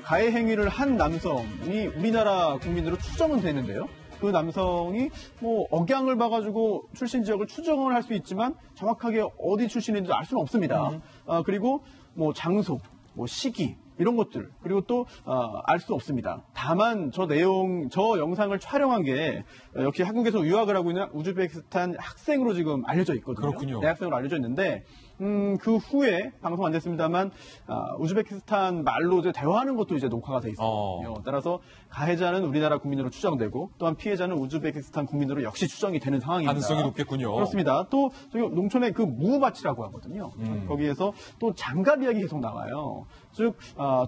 가해 행위를 한 남성이 우리나라 국민으로 추정은 되는데요. 그 남성이 뭐 억양을 봐가지고 출신 지역을 추정을 할 수 있지만 정확하게 어디 출신인지 알 수는 없습니다. 그리고 뭐 장소, 뭐 시기 이런 것들 그리고 또 알 수 없습니다. 다만 저 영상을 촬영한 게 역시 한국에서 유학을 하고 있는 우즈베키스탄 학생으로 지금 알려져 있거든요. 그렇군요. 대학생으로 알려져 있는데 그 후에 방송 안 됐습니다만 우즈베키스탄 말로 이제 대화하는 것도 이제 녹화가 돼 있거든요. 따라서 가해자는 우리나라 국민으로 추정되고 또한 피해자는 우즈베키스탄 국민으로 역시 추정이 되는 상황입니다. 가능성이 높겠군요. 그렇습니다. 또 저기 농촌에 그 무밭이라고 하거든요. 거기에서 또 장갑 이야기 계속 나와요. 즉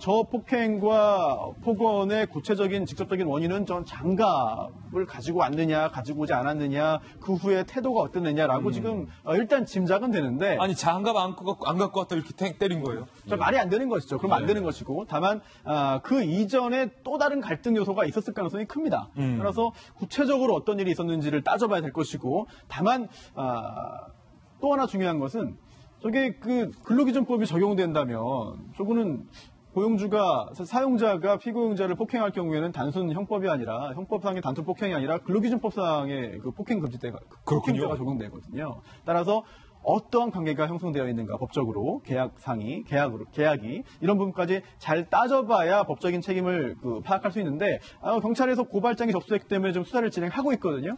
저 폭행과 폭언의 구체적인 직접적인 원인은 전 장갑을 가지고 왔느냐 가지고 오지 않았느냐 그 후에 태도가 어땠느냐라고 지금 일단 짐작은 되는데 아니 장갑 안 갖고 왔다 이렇게 때린 거예요? 말이 안 되는 것이죠. 그럼 안 되는 것이고 다만 그 이전에 또 다른 갈등 요소가 있었을 가능성이 큽니다. 따라서 구체적으로 어떤 일이 있었는지를 따져봐야 될 것이고 다만 또 하나 중요한 것은 저게 그 근로기준법이 적용된다면 저거는 고용주가 사용자가 피고용자를 폭행할 경우에는 단순 형법이 아니라 형법상의 단순 폭행이 아니라 근로기준법상의 그 폭행 금지죄가 폭행죄가 적용되거든요. 따라서 어떠한 관계가 형성되어 있는가 법적으로 계약이 이런 부분까지 잘 따져봐야 법적인 책임을 파악할 수 있는데 경찰에서 고발장이 접수했기 때문에 좀 수사를 진행하고 있거든요.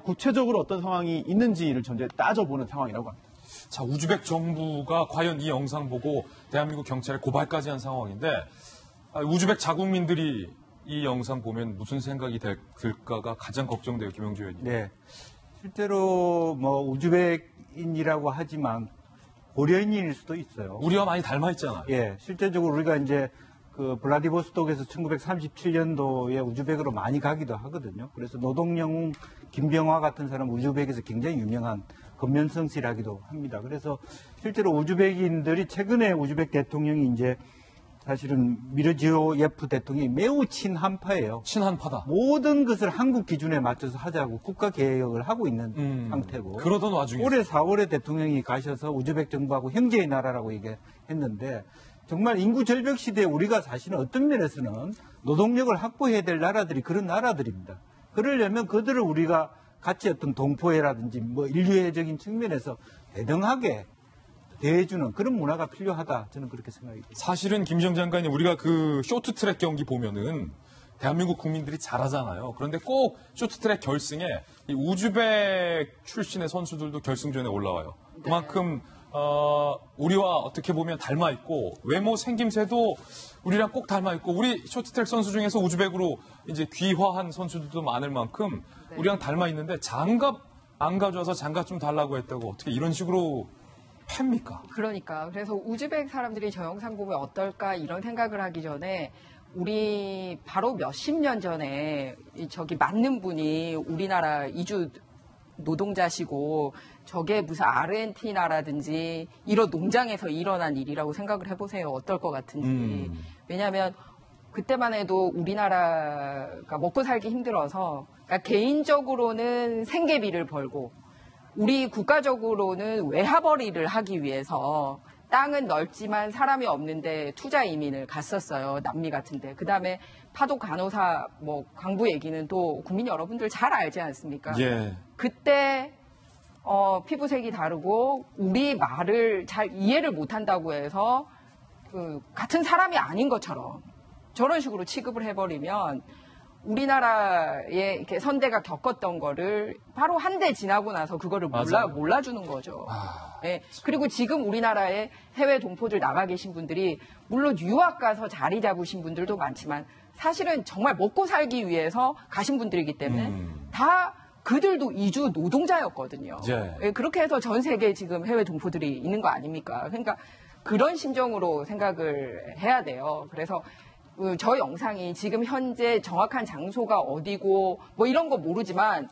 구체적으로 어떤 상황이 있는지를 전제 따져보는 상황이라고 합니다. 자, 우즈벡 정부가 과연 이 영상 보고 대한민국 경찰에 고발까지 한 상황인데 우즈벡 자국민들이 이 영상 보면 무슨 생각이 들까가 가장 걱정돼요, 김영주 의원님. 네, 실제로 뭐 우즈벡인이라고 하지만 고려인일 수도 있어요. 우리와 많이 닮아 있잖아요. 예, 실제적으로 우리가 이제 그 블라디보스톡에서 1937년도에 우즈벡으로 많이 가기도 하거든요. 그래서 노동영웅 김병화 같은 사람 우즈벡에서 굉장히 유명한 건면성실하기도 합니다. 그래서 실제로 우즈벡인들이 최근에 우즈벡 대통령이 이제 사실은 미르지오예프 대통령이 매우 친한파예요. 친한파다. 모든 것을 한국 기준에 맞춰서 하자고 국가 개혁을 하고 있는 상태고. 그러던 와중에 올해 4월에 대통령이 가셔서 우즈벡 정부하고 형제의 나라라고 얘기했는데 정말 인구 절벽 시대에 우리가 사실은 어떤 면에서는 노동력을 확보해야 될 나라들이 그런 나라들입니다. 그러려면 그들을 우리가 같이 어떤 동포애라든지 뭐 인류애적인 측면에서 대등하게 대해주는 그런 문화가 필요하다. 저는 그렇게 생각이 듭니다. 사실은 김정 장관님 우리가 그 쇼트트랙 경기 보면은 대한민국 국민들이 잘하잖아요. 그런데 꼭 쇼트트랙 결승에 이 우즈벡 출신의 선수들도 결승전에 올라와요. 그만큼 우리와 어떻게 보면 닮아 있고 외모 생김새도 우리랑 꼭 닮아 있고 우리 쇼트트랙 선수 중에서 우즈벡으로 이제 귀화한 선수들도 많을 만큼 우리랑 닮아 있는데 장갑 안 가져와서 장갑 좀 달라고 했다고 어떻게 이런 식으로 팹니까? 그러니까 그래서 우즈벡 사람들이 저 영상 보면 어떨까 이런 생각을 하기 전에 우리 바로 몇십 년 전에 저기 맞는 분이 우리나라 이주 노동자시고 저게 무슨 아르헨티나라든지 이런 농장에서 일어난 일이라고 생각을 해보세요. 어떨 것 같은지. 왜냐하면 그때만 해도 우리나라가 먹고 살기 힘들어서 그러니까 개인적으로는 생계비를 벌고 우리 국가적으로는 외화벌이를 하기 위해서 땅은 넓지만 사람이 없는데 투자 이민을 갔었어요. 남미 같은데. 그다음에 파독 간호사 뭐 광부 얘기는 또 국민 여러분들 잘 알지 않습니까? 예. 그때 피부색이 다르고 우리 말을 잘 이해를 못한다고 해서 같은 사람이 아닌 것처럼 저런 식으로 취급을 해버리면 우리나라의 이렇게 선대가 겪었던 거를 바로 한 대 지나고 나서 그거를 몰라주는 거죠. 네. 그리고 지금 우리나라에 해외 동포들 나가 계신 분들이 물론 유학 가서 자리 잡으신 분들도 많지만 사실은 정말 먹고 살기 위해서 가신 분들이기 때문에 다 그들도 이주 노동자였거든요. 예. 네, 그렇게 해서 전 세계에 지금 해외 동포들이 있는 거 아닙니까? 그러니까 그런 심정으로 생각을 해야 돼요. 그래서 저 영상이 지금 현재 정확한 장소가 어디고 뭐 이런 거 모르지만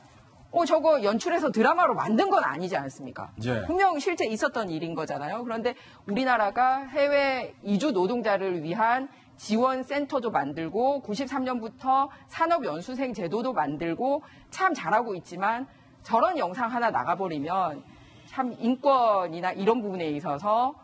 저거 연출해서 드라마로 만든 건 아니지 않습니까? 예. 분명 실제 있었던 일인 거잖아요. 그런데 우리나라가 해외 이주 노동자를 위한 지원센터도 만들고 93년부터 산업연수생 제도도 만들고 참 잘하고 있지만 저런 영상 하나 나가버리면 참 인권이나 이런 부분에 있어서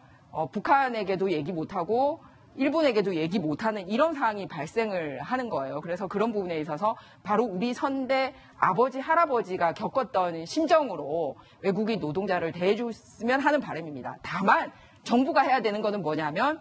북한에게도 얘기 못하고 일본에게도 얘기 못하는 이런 상황이 발생을 하는 거예요. 그래서 그런 부분에 있어서 바로 우리 선대 아버지, 할아버지가 겪었던 심정으로 외국인 노동자를 대해줬으면 하는 바람입니다. 다만 정부가 해야 되는 거는 뭐냐면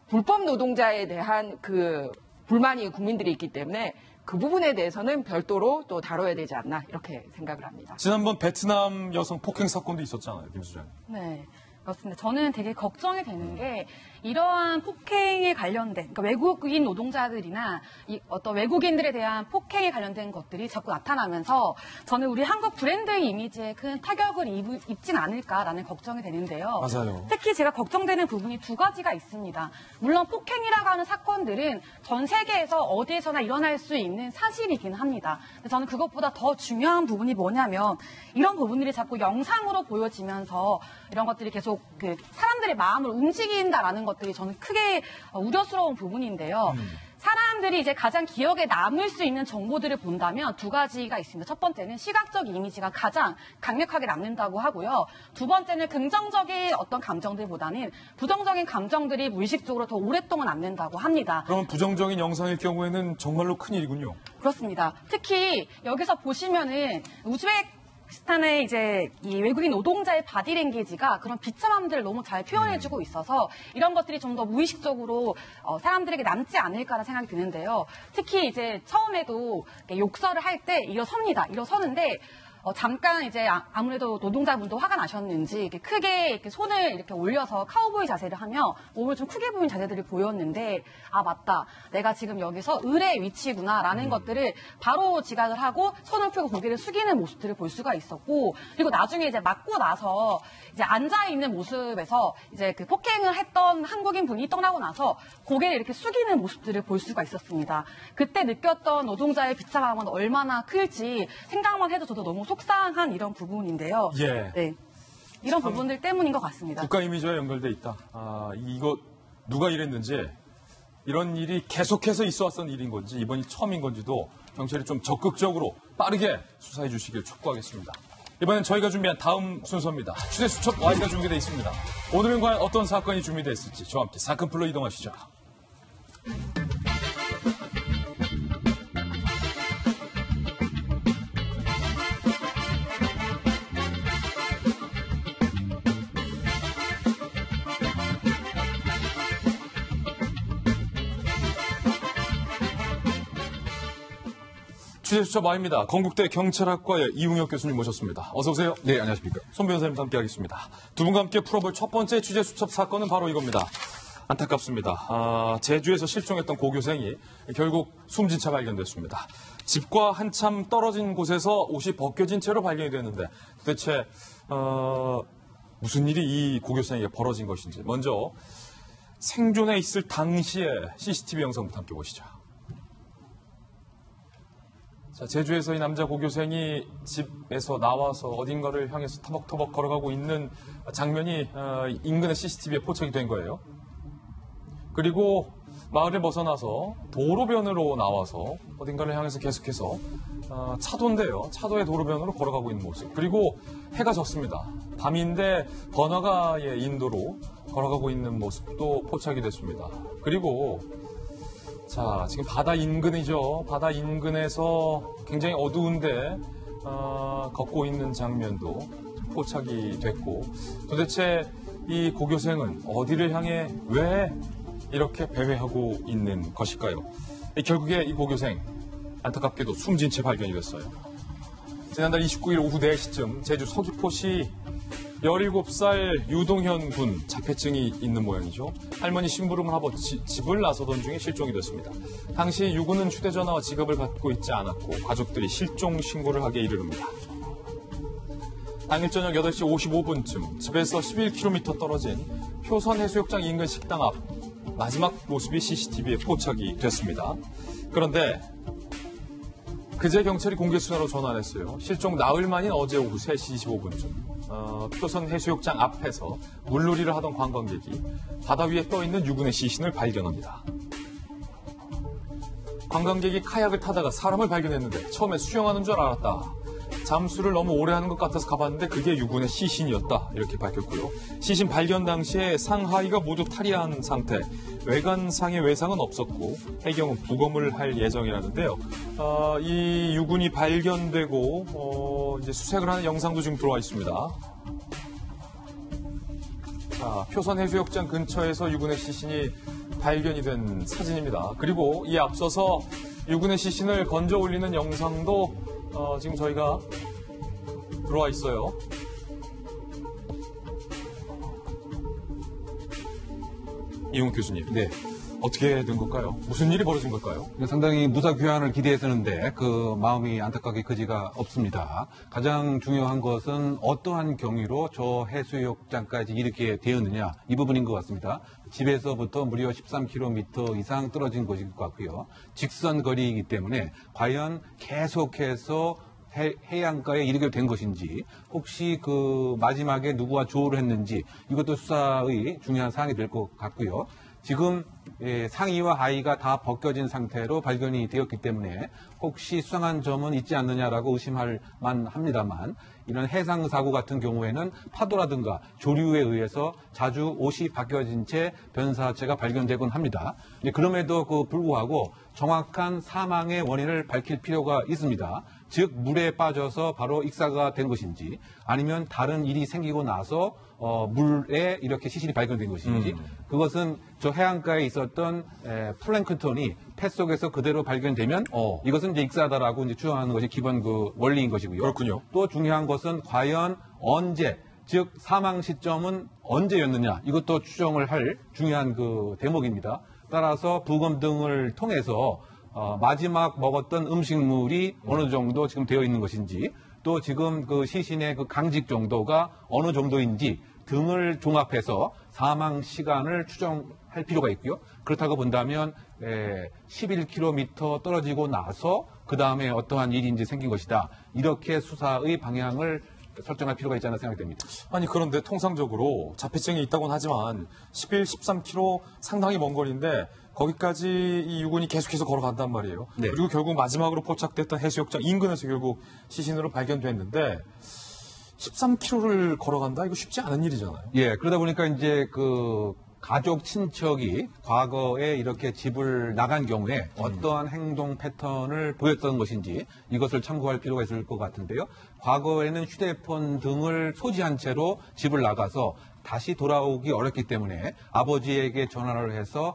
불법 노동자에 대한 그 불만이 국민들이 있기 때문에 그 부분에 대해서는 별도로 또 다뤄야 되지 않나 이렇게 생각을 합니다. 지난번 베트남 여성 폭행 사건도 있었잖아요, 김 수장. 네. 그렇습니다. 저는 되게 걱정이 되는 게 이러한 폭행에 관련된 그러니까 외국인 노동자들이나 어떤 외국인들에 대한 폭행에 관련된 것들이 자꾸 나타나면서 저는 우리 한국 브랜드의 이미지에 큰 타격을 입진 않을까라는 걱정이 되는데요. 맞아요. 특히 제가 걱정되는 부분이 두 가지가 있습니다. 물론 폭행이라고 하는 사건들은 전 세계에서 어디에서나 일어날 수 있는 사실이긴 합니다. 근데 저는 그것보다 더 중요한 부분이 뭐냐면 이런 부분들이 자꾸 영상으로 보여지면서 이런 것들이 계속 그 사람들의 마음을 움직인다라는 것들이 저는 크게 우려스러운 부분인데요. 사람들이 이제 가장 기억에 남을 수 있는 정보들을 본다면 두 가지가 있습니다. 첫 번째는 시각적 이미지가 가장 강력하게 남는다고 하고요. 두 번째는 긍정적인 어떤 감정들보다는 부정적인 감정들이 무의식적으로 더 오랫동안 남는다고 합니다. 그럼 부정적인 영상일 경우에는 정말로 큰일이군요. 그렇습니다. 특히 여기서 보시면은 우즈베키스탄의 이제 이 외국인 노동자의 바디랭귀지가 그런 비참함들을 너무 잘 표현해주고 있어서 이런 것들이 좀 더 무의식적으로 사람들에게 남지 않을까라는 생각이 드는데요. 특히 이제 처음에도 욕설을 할 때 일어섭니다. 일어서는데 잠깐 이제 아무래도 노동자분도 화가 나셨는지 이렇게 크게 이렇게 손을 이렇게 올려서 카우보이 자세를 하며 몸을 좀 크게 보이는 자세들이 보였는데 아 맞다 내가 지금 여기서 을의 위치구나라는 것들을 바로 지각을 하고 손을 펴고 고개를 숙이는 모습들을 볼 수가 있었고 그리고 나중에 이제 맞고 나서 이제 앉아 있는 모습에서 이제 그 폭행을 했던 한국인 분이 떠나고 나서 고개를 이렇게 숙이는 모습들을 볼 수가 있었습니다. 그때 느꼈던 노동자의 비참함은 얼마나 클지 생각만 해도 저도 너무 속상한 이런 부분인데요. 예. 네. 이런 부분들 때문인 것 같습니다. 국가 이미지와 연결돼 있다. 이거 누가 이랬는지 이런 일이 계속해서 있어왔던 일인 건지 이번이 처음인 건지도 경찰이 좀 적극적으로 빠르게 수사해 주시길 촉구하겠습니다. 이번엔 저희가 준비한 다음 순서입니다. 취재 수첩 Y가 준비되어 있습니다. 오늘은 과연 어떤 사건이 준비되어 있을지 저와 함께 사건풀로 이동하시죠. 취재수첩 Y입니다. 건국대 경찰학과의 이웅혁 교수님 모셨습니다. 어서 오세요. 네, 안녕하십니까. 손 변호사님과 함께하겠습니다. 두 분과 함께 풀어볼 첫 번째 취재수첩 사건은 바로 이겁니다. 안타깝습니다. 제주에서 실종했던 고교생이 결국 숨진 채 발견됐습니다. 집과 한참 떨어진 곳에서 옷이 벗겨진 채로 발견이 됐는데 도대체 무슨 일이 이 고교생에게 벌어진 것인지 먼저 생존해 있을 당시의 CCTV 영상부터 함께 보시죠. 자, 제주에서 이 남자 고교생이 집에서 나와서 어딘가를 향해서 터벅터벅 걸어가고 있는 장면이 인근의 CCTV에 포착이 된 거예요. 그리고 마을을 벗어나서 도로변으로 나와서 어딘가를 향해서 계속해서 차도인데요. 차도의 도로변으로 걸어가고 있는 모습. 그리고 해가 졌습니다. 밤인데 번화가의 인도로 걸어가고 있는 모습도 포착이 됐습니다. 그리고 자, 지금 바다 인근이죠. 바다 인근에서 굉장히 어두운데 걷고 있는 장면도 포착이 됐고, 도대체 이 고교생은 어디를 향해 왜 이렇게 배회하고 있는 것일까요? 결국에 이 고교생 안타깝게도 숨진 채 발견이 됐어요. 지난달 29일 오후 4시쯤 제주 서귀포시 17살 유동현 군 자폐증이 있는 모양이죠. 할머니 심부름을 하고 집을 나서던 중에 실종이 됐습니다. 당시 유군은 휴대전화와 지갑을 갖고 있지 않았고 가족들이 실종 신고를 하기에 이르릅니다. 당일 저녁 8시 55분쯤 집에서 11km 떨어진 표선해수욕장 인근 식당 앞 마지막 모습이 CCTV에 포착이 됐습니다. 그런데 그제 경찰이 공개 수사로 전화를 했어요. 실종 나흘 만인 어제 오후 3시 25분쯤 표선해수욕장 앞에서 물놀이를 하던 관광객이 바다 위에 떠있는 유군의 시신을 발견합니다. 관광객이 카약을 타다가 사람을 발견했는데 처음에 수영하는 줄 알았다. 잠수를 너무 오래 하는 것 같아서 가봤는데 그게 유군의 시신이었다. 이렇게 밝혔고요. 시신 발견 당시에 상하이가 모두 탈의한 상태, 외관상의 외상은 없었고 해경은 부검을 할 예정이라는데요. 이 유군이 발견되고 이제 수색을 하는 영상도 지금 들어와 있습니다. 표선해수욕장 근처에서 유군의 시신이 발견이 된 사진입니다. 그리고 이에 앞서서 유군의 시신을 건져 올리는 영상도 지금 저희가 들어와 있어요. 이용 교수님. 네. 어떻게 된 걸까요? 무슨 일이 벌어진 걸까요? 상당히 무사귀환을 기대했었는데 그 마음이 안타깝게 그지가 없습니다. 가장 중요한 것은 어떠한 경위로 저 해수욕장까지 이렇게 되었느냐 이 부분인 것 같습니다. 집에서부터 무려 13km 이상 떨어진 곳일 것 같고요. 직선 거리이기 때문에 과연 계속해서 해안가에 이르게 된 것인지 혹시 그 마지막에 누구와 조우를 했는지 이것도 수사의 중요한 사항이 될 것 같고요. 지금 상의와 하의가 다 벗겨진 상태로 발견이 되었기 때문에 혹시 수상한 점은 있지 않느냐라고 의심할 만합니다만 이런 해상 사고 같은 경우에는 파도라든가 조류에 의해서 자주 옷이 바뀌어진 채 변사체가 발견되곤 합니다. 그럼에도 불구하고 정확한 사망의 원인을 밝힐 필요가 있습니다. 즉 물에 빠져서 바로 익사가 된 것인지 아니면 다른 일이 생기고 나서 물에 이렇게 시신이 발견된 것인지 그것은 저 해안가에 있었던 플랭크톤이 폐 속에서 그대로 발견되면 이것은 이제 익사다라고 이제 추정하는 것이 기본 그 원리인 것이고요. 그렇군요. 또 중요한 것은 과연 언제 즉 사망 시점은 언제였느냐 이것도 추정을 할 중요한 그 대목입니다. 따라서 부검 등을 통해서 마지막 먹었던 음식물이 어느 정도 지금 되어 있는 것인지 또 지금 그 시신의 그 강직 정도가 어느 정도인지 등을 종합해서 사망 시간을 추정할 필요가 있고요. 그렇다고 본다면 11km 떨어지고 나서 그 다음에 어떠한 일인지 생긴 것이다. 이렇게 수사의 방향을 설정할 필요가 있지 않나 생각이 됩니다. 아니 그런데 통상적으로 자폐증이 있다고는 하지만 11, 13km 상당히 먼 거리인데 거기까지 이 유군이 계속해서 걸어간단 말이에요. 네. 그리고 결국 마지막으로 포착됐던 해수욕장 인근에서 결국 시신으로 발견됐는데 13km를 걸어간다? 이거 쉽지 않은 일이잖아요. 예, 그러다 보니까 이제 그 가족 친척이 과거에 이렇게 집을 나간 경우에 어떠한 행동 패턴을 보였던 것인지 이것을 참고할 필요가 있을 것 같은데요. 과거에는 휴대폰 등을 소지한 채로 집을 나가서 다시 돌아오기 어렵기 때문에 아버지에게 전화를 해서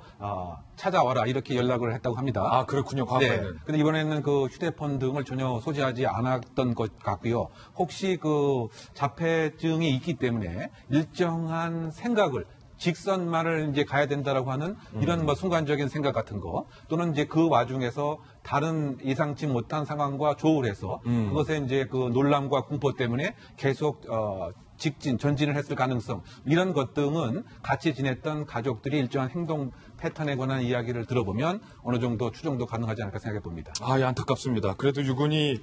찾아와라 이렇게 연락을 했다고 합니다. 아, 그렇군요. 과거에는. 네. 근데 이번에는 그 휴대폰 등을 전혀 소지하지 않았던 것 같고요. 혹시 그 자폐증이 있기 때문에 일정한 생각을 직선만을 이제 가야 된다라고 하는 이런 뭐 순간적인 생각 같은 거 또는 이제 그 와중에서 다른 예상치 못한 상황과 조울해서 그것에 이제 그 놀람과 공포 때문에 계속 직진, 전진을 했을 가능성 이런 것 등은 같이 지냈던 가족들이 일정한 행동 패턴에 관한 이야기를 들어보면 어느 정도 추정도 가능하지 않을까 생각해 봅니다. 예, 안타깝습니다. 그래도 유군이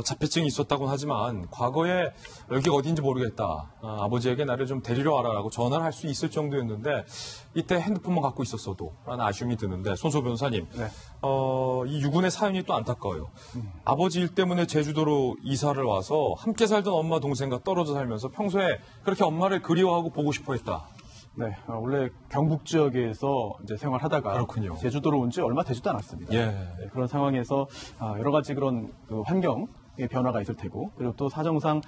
자폐증이 있었다고는 하지만 과거에 여기가 어딘지 모르겠다. 아버지에게 나를 좀 데리러 와라라고 전화를 할 수 있을 정도였는데 이때 핸드폰만 갖고 있었어도 라는 아쉬움이 드는데 손소 변호사님, 네. 이 유군의 사연이 또 안타까워요. 아버지 일 때문에 제주도로 이사를 와서 함께 살던 엄마 동생과 떨어져 살면서 평소에 그렇게 엄마를 그리워하고 보고 싶어 했다. 네, 원래 경북 지역에서 이제 생활하다가 그렇군요. 제주도로 온 지 얼마 되지도 않았습니다. 예. 네, 그런 상황에서 여러 가지 그런 그 환경의 변화가 있을 테고, 그리고 또 사정상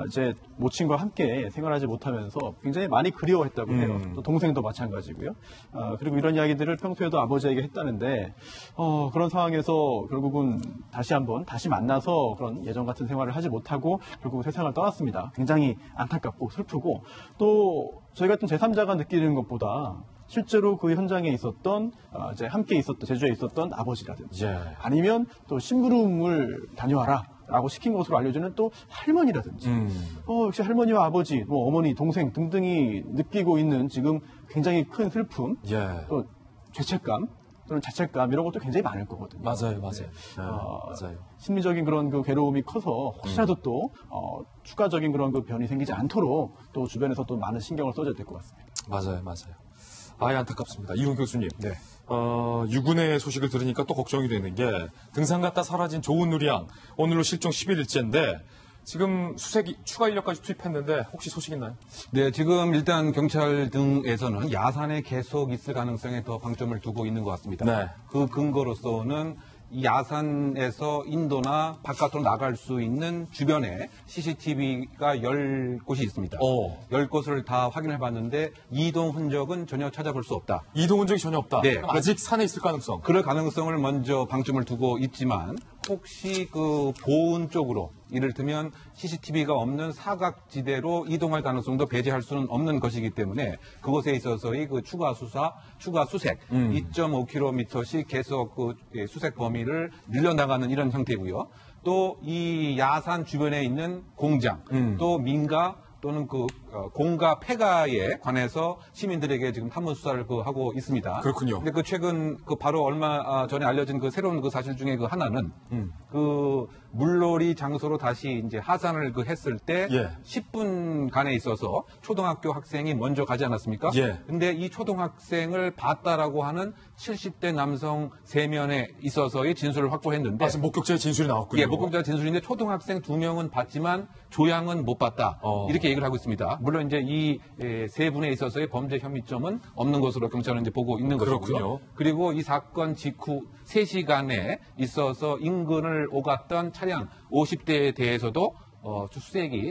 이제 모친과 함께 생활하지 못하면서 굉장히 많이 그리워했다고 해요. 또 동생도 마찬가지고요. 그리고 이런 이야기들을 평소에도 아버지에게 했다는데 그런 상황에서 결국은 다시 만나서 그런 예전 같은 생활을 하지 못하고 결국 세상을 떠났습니다. 굉장히 안타깝고 슬프고, 또 저희 같은 제3자가 느끼는 것보다 실제로 그 현장에 있었던 이제 함께 있었던 제주에 있었던 아버지라든지 아니면 또 심부름을 다녀와라 라고 시킨 것으로 알려주는 또 할머니라든지 역시 할머니와 아버지, 뭐 어머니, 동생 등등이 느끼고 있는 지금 굉장히 큰 슬픔, 또 죄책감 또는 자책감 이런 것도 굉장히 많을 거거든요. 맞아요. 맞아요. 심리적인 그런 그 괴로움이 커서 혹시라도 또 추가적인 그런 그 변이 생기지 않도록 또 주변에서 또 많은 신경을 써줘야 될 것 같습니다. 맞아요. 안타깝습니다. 이훈 교수님. 유군의 소식을 들으니까 또 걱정이 되는 게 등산 갔다 사라진 조은 누리양 오늘로 실종 10일째인데 지금 수색이 추가 인력까지 투입했는데 혹시 소식 있나요? 네, 지금 일단 경찰 등에서는 야산에 계속 있을 가능성에 더 방점을 두고 있는 것 같습니다. 네. 그 근거로서는 이 야산에서 인도나 바깥으로 나갈 수 있는 주변에 CCTV가 10곳이 있습니다. 10곳을 다 확인해 봤는데 이동 흔적은 전혀 찾아볼 수 없다. 이동 흔적이 전혀 없다? 네. 아직 산에 있을 가능성? 그럴 가능성을 먼저 방점을 두고 있지만 혹시 그 보은 쪽으로 이를테면 CCTV가 없는 사각지대로 이동할 가능성도 배제할 수는 없는 것이기 때문에 그것에 있어서의 그 추가 수색 2.5km씩 계속 그 수색 범위를 늘려나가는 이런 형태고요. 또 이 야산 주변에 있는 공장, 또 민가 또는 그 공가 폐가에 관해서 시민들에게 지금 탐문 수사를 하고 있습니다. 그렇군요. 근데 그 최근 바로 얼마 전에 알려진 그 새로운 그 사실 중에 그 하나는 그 물놀이 장소로 다시 이제 하산을 했을 때 10분간에 있어서 초등학교 학생이 먼저 가지 않았습니까? 근데 이 초등학생을 봤다라고 하는 70대 남성 3명에 있어서의 진술을 확보했는데 목격자의 진술이 나왔군요. 예, 목격자 진술인데 초등학생 2명은 봤지만 조양은 못 봤다. 이렇게 얘기를 하고 있습니다. 물론 이제 이 3분에 있어서의 범죄 혐의점은 없는 것으로 경찰은 이제 보고 있는 것이고요. 그리고 이 사건 직후 3시간에 있어서 인근을 오갔던 차량 50대에 대해서도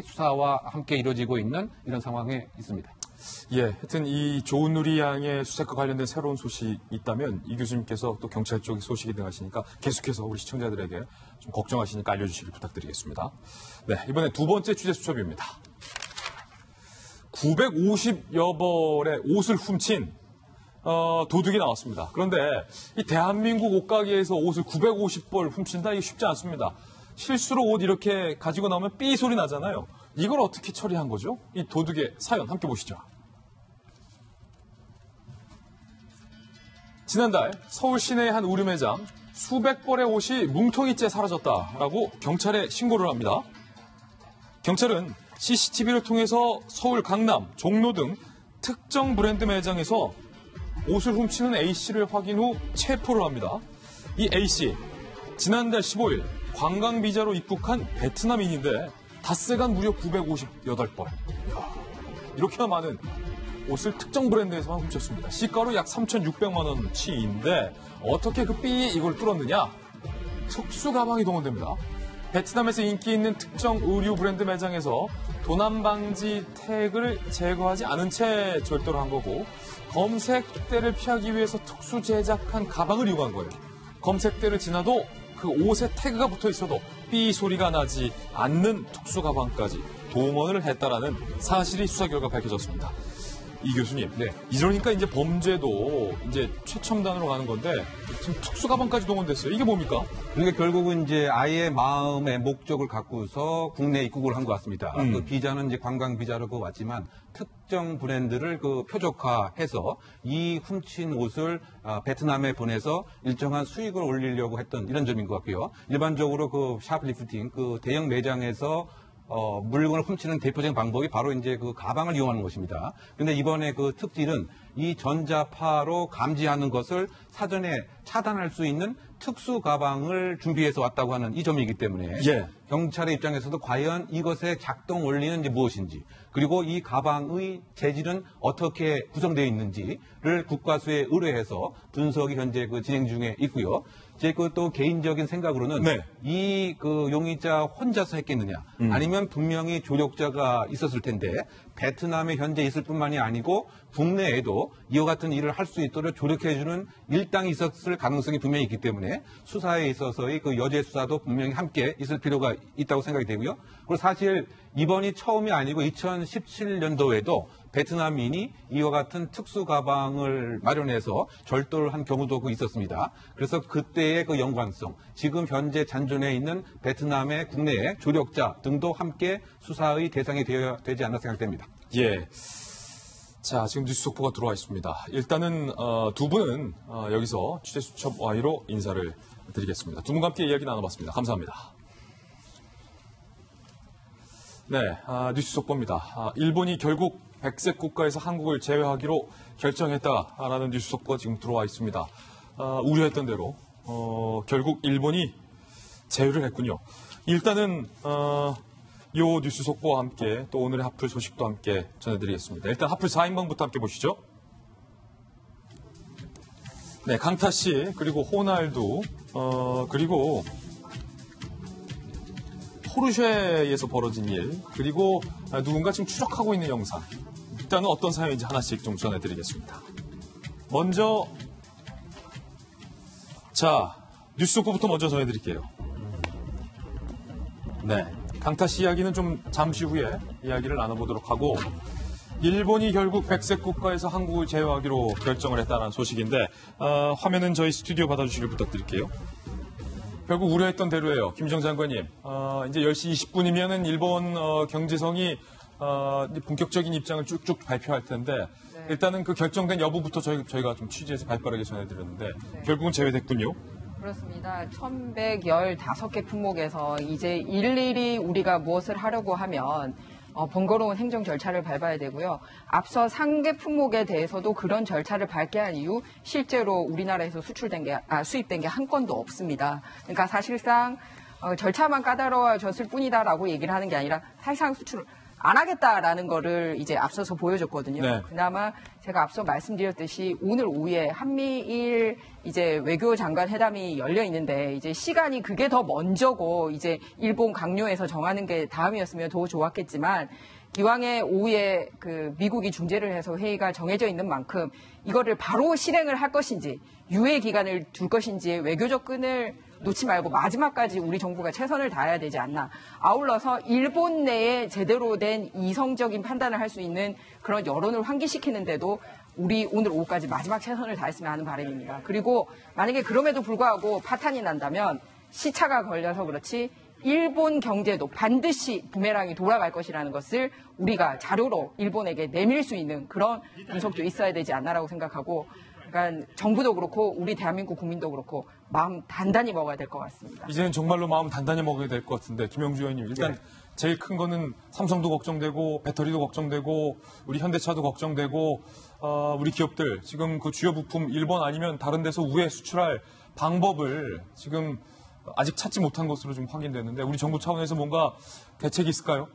수사와 함께 이루어지고 있는 이런 상황에 있습니다. 하여튼 이 조은 누리 양의 수색과 관련된 새로운 소식이 있다면 이 교수님께서 또 경찰 쪽 소식이 등하시니까 계속해서 우리 시청자들에게 좀 걱정하시니까 알려주시길 부탁드리겠습니다. 네, 이번에 두 번째 취재 수첩입니다. 950여 벌의 옷을 훔친 도둑이 나왔습니다. 그런데 이 대한민국 옷가게에서 옷을 950벌 훔친다? 이게 쉽지 않습니다. 실수로 옷 이렇게 가지고 나오면 삐 소리 나잖아요. 이걸 어떻게 처리한 거죠? 이 도둑의 사연 함께 보시죠. 지난달 서울 시내의 한 우류매장 수백 벌의 옷이 뭉텅이째 사라졌다라고 경찰에 신고를 합니다. 경찰은 CCTV를 통해서 서울, 강남, 종로 등 특정 브랜드 매장에서 옷을 훔치는 A씨를 확인 후 체포를 합니다. 이 A씨, 지난달 15일 관광비자로 입국한 베트남인인데 닷새간 무려 958벌. 이렇게나 많은 옷을 특정 브랜드에서만 훔쳤습니다. 시가로 약 3,600만 원치인데 어떻게 그 삐 이걸 뚫었느냐? 특수 가방이 동원됩니다. 베트남에서 인기 있는 특정 의류 브랜드 매장에서 도난 방지 태그를 제거하지 않은 채 절도를 한 거고 검색대를 피하기 위해서 특수 제작한 가방을 이용한 거예요. 검색대를 지나도 그 옷에 태그가 붙어 있어도 삐 소리가 나지 않는 특수 가방까지 동원을 했다라는 사실이 수사 결과 밝혀졌습니다. 이 교수님. 네. 이러니까 이제 범죄도 이제 최첨단으로 가는 건데 지금 특수가방까지 동원됐어요. 이게 뭡니까? 그러니까 결국은 이제 아예 마음의 목적을 갖고서 국내 입국을 한 것 같습니다. 그 비자는 이제 관광 비자로 왔지만 특정 브랜드를 그 표적화해서 이 훔친 옷을 베트남에 보내서 일정한 수익을 올리려고 했던 이런 점인 것 같고요. 일반적으로 그 샤프리프팅, 그 대형 매장에서 물건을 훔치는 대표적인 방법이 바로 이제 그 가방을 이용하는 것입니다. 그런데 이번에 그 특질은 이 전자파로 감지하는 것을 사전에 차단할 수 있는 특수 가방을 준비해서 왔다고 하는 이 점이기 때문에 예. 경찰의 입장에서도 과연 이것의 작동 원리는 이제 무엇인지 그리고 이 가방의 재질은 어떻게 구성되어 있는지를 국과수에 의뢰해서 분석이 현재 그 진행 중에 있고요. 제 그 또 개인적인 생각으로는 네. 이 그 용의자 혼자서 했겠느냐 아니면 분명히 조력자가 있었을 텐데 베트남에 현재 있을 뿐만이 아니고 국내에도 이와 같은 일을 할 수 있도록 조력해주는 일당이 있었을 가능성이 분명히 있기 때문에 수사에 있어서의 그 여죄 수사도 분명히 함께 있을 필요가 있다고 생각이 되고요. 그리고 사실 이번이 처음이 아니고 2017년도에도 베트남인이 이와 같은 특수 가방을 마련해서 절도를 한 경우도 있었습니다. 그래서 그때의 그 연관성, 지금 현재 잔존해 있는 베트남의 국내의 조력자 등도 함께 수사의 대상이 되지 않나 생각됩니다. 예. 자, 지금 뉴스 속보가 들어와 있습니다. 일단은 두 분은 여기서 취재수첩 Y로 인사를 드리겠습니다. 두 분과 함께 이야기 나눠봤습니다. 감사합니다. 네, 뉴스 속보입니다. 일본이 결국 백색 국가에서 한국을 제외하기로 결정했다라는 뉴스 속보가 지금 들어와 있습니다. 우려했던 대로 결국 일본이 제외를 했군요. 일단은 요 뉴스 속보와 함께 또 오늘의 하플 소식도 함께 전해드리겠습니다. 일단 하플 4인방부터 함께 보시죠. 네, 강타 씨 그리고 호날두 그리고 포르쉐에서 벌어진 일 그리고 누군가 지금 추적하고 있는 영상 일단은 어떤 사연인지 하나씩 좀 전해드리겠습니다. 먼저 자 뉴스 속보부터 먼저 전해드릴게요. 네, 강타 씨 이야기는 좀 잠시 후에 이야기를 나눠보도록 하고 일본이 결국 백색 국가에서 한국을 제외하기로 결정을 했다는 소식인데 화면은 저희 스튜디오 받아주시길 부탁드릴게요. 결국 우려했던 대로예요. 김정 장관님. 이제 10시 20분이면은 일본 경제성이 본격적인 입장을 쭉쭉 발표할 텐데 네. 일단은 그 결정된 여부부터 저희가 좀 취재해서 발빠르게 전해드렸는데 네. 결국은 제외됐군요. 그렇습니다. 1115개 품목에서 이제 일일이 우리가 무엇을 하려고 하면 번거로운 행정 절차를 밟아야 되고요. 앞서 상계 품목에 대해서도 그런 절차를 밟게 한 이유 실제로 우리나라에서 수입된 게 한 건도 없습니다. 그러니까 사실상 절차만 까다로워졌을 뿐이다라고 얘기를 하는 게 아니라 사실상 수출을 안 하겠다라는 거를 이제 앞서서 보여줬거든요. 네. 그나마 제가 앞서 말씀드렸듯이 오늘 오후에 한미일 이제 외교장관 회담이 열려 있는데 이제 시간이 그게 더 먼저고 이제 일본 강요해서 정하는 게 다음이었으면 더 좋았겠지만 이왕에 오후에 그 미국이 중재를 해서 회의가 정해져 있는 만큼 이거를 바로 실행을 할 것인지 유예 기간을 둘 것인지 외교적 끈을 놓지 말고 마지막까지 우리 정부가 최선을 다해야 되지 않나. 아울러서 일본 내에 제대로 된 이성적인 판단을 할 수 있는 그런 여론을 환기시키는데도 우리 오늘 오후까지 마지막 최선을 다했으면 하는 바람입니다. 그리고 만약에 그럼에도 불구하고 파탄이 난다면 시차가 걸려서 그렇지 일본 경제도 반드시 부메랑이 돌아갈 것이라는 것을 우리가 자료로 일본에게 내밀 수 있는 그런 분석도 있어야 되지 않나라고 생각하고 그러니까 정부도 그렇고 우리 대한민국 국민도 그렇고 마음 단단히 먹어야 될 것 같습니다. 이제는 정말로 마음 단단히 먹어야 될 것 같은데 김영주 의원님 일단 제일 큰 거는 삼성도 걱정되고 배터리도 걱정되고 우리 현대차도 걱정되고 우리 기업들 지금 그 주요 부품 일본 아니면 다른 데서 우회 수출할 방법을 지금 아직 찾지 못한 것으로 좀 확인됐는데 우리 정부 차원에서 뭔가 대책이 있을까요?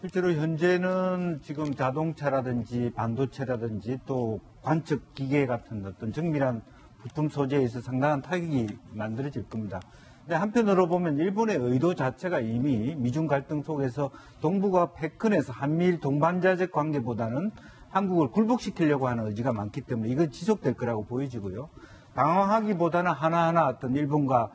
실제로 현재는 지금 자동차라든지 반도체라든지 또 관측 기계 같은 어떤 정밀한 부품 소재에서 상당한 타격이 만들어질 겁니다. 근데 한편으로 보면 일본의 의도 자체가 이미 미중 갈등 속에서 동북아 패권에서 한미일 동반자적 관계보다는 한국을 굴복시키려고 하는 의지가 많기 때문에 이건 지속될 거라고 보여지고요. 당황하기보다는 하나하나 어떤 일본과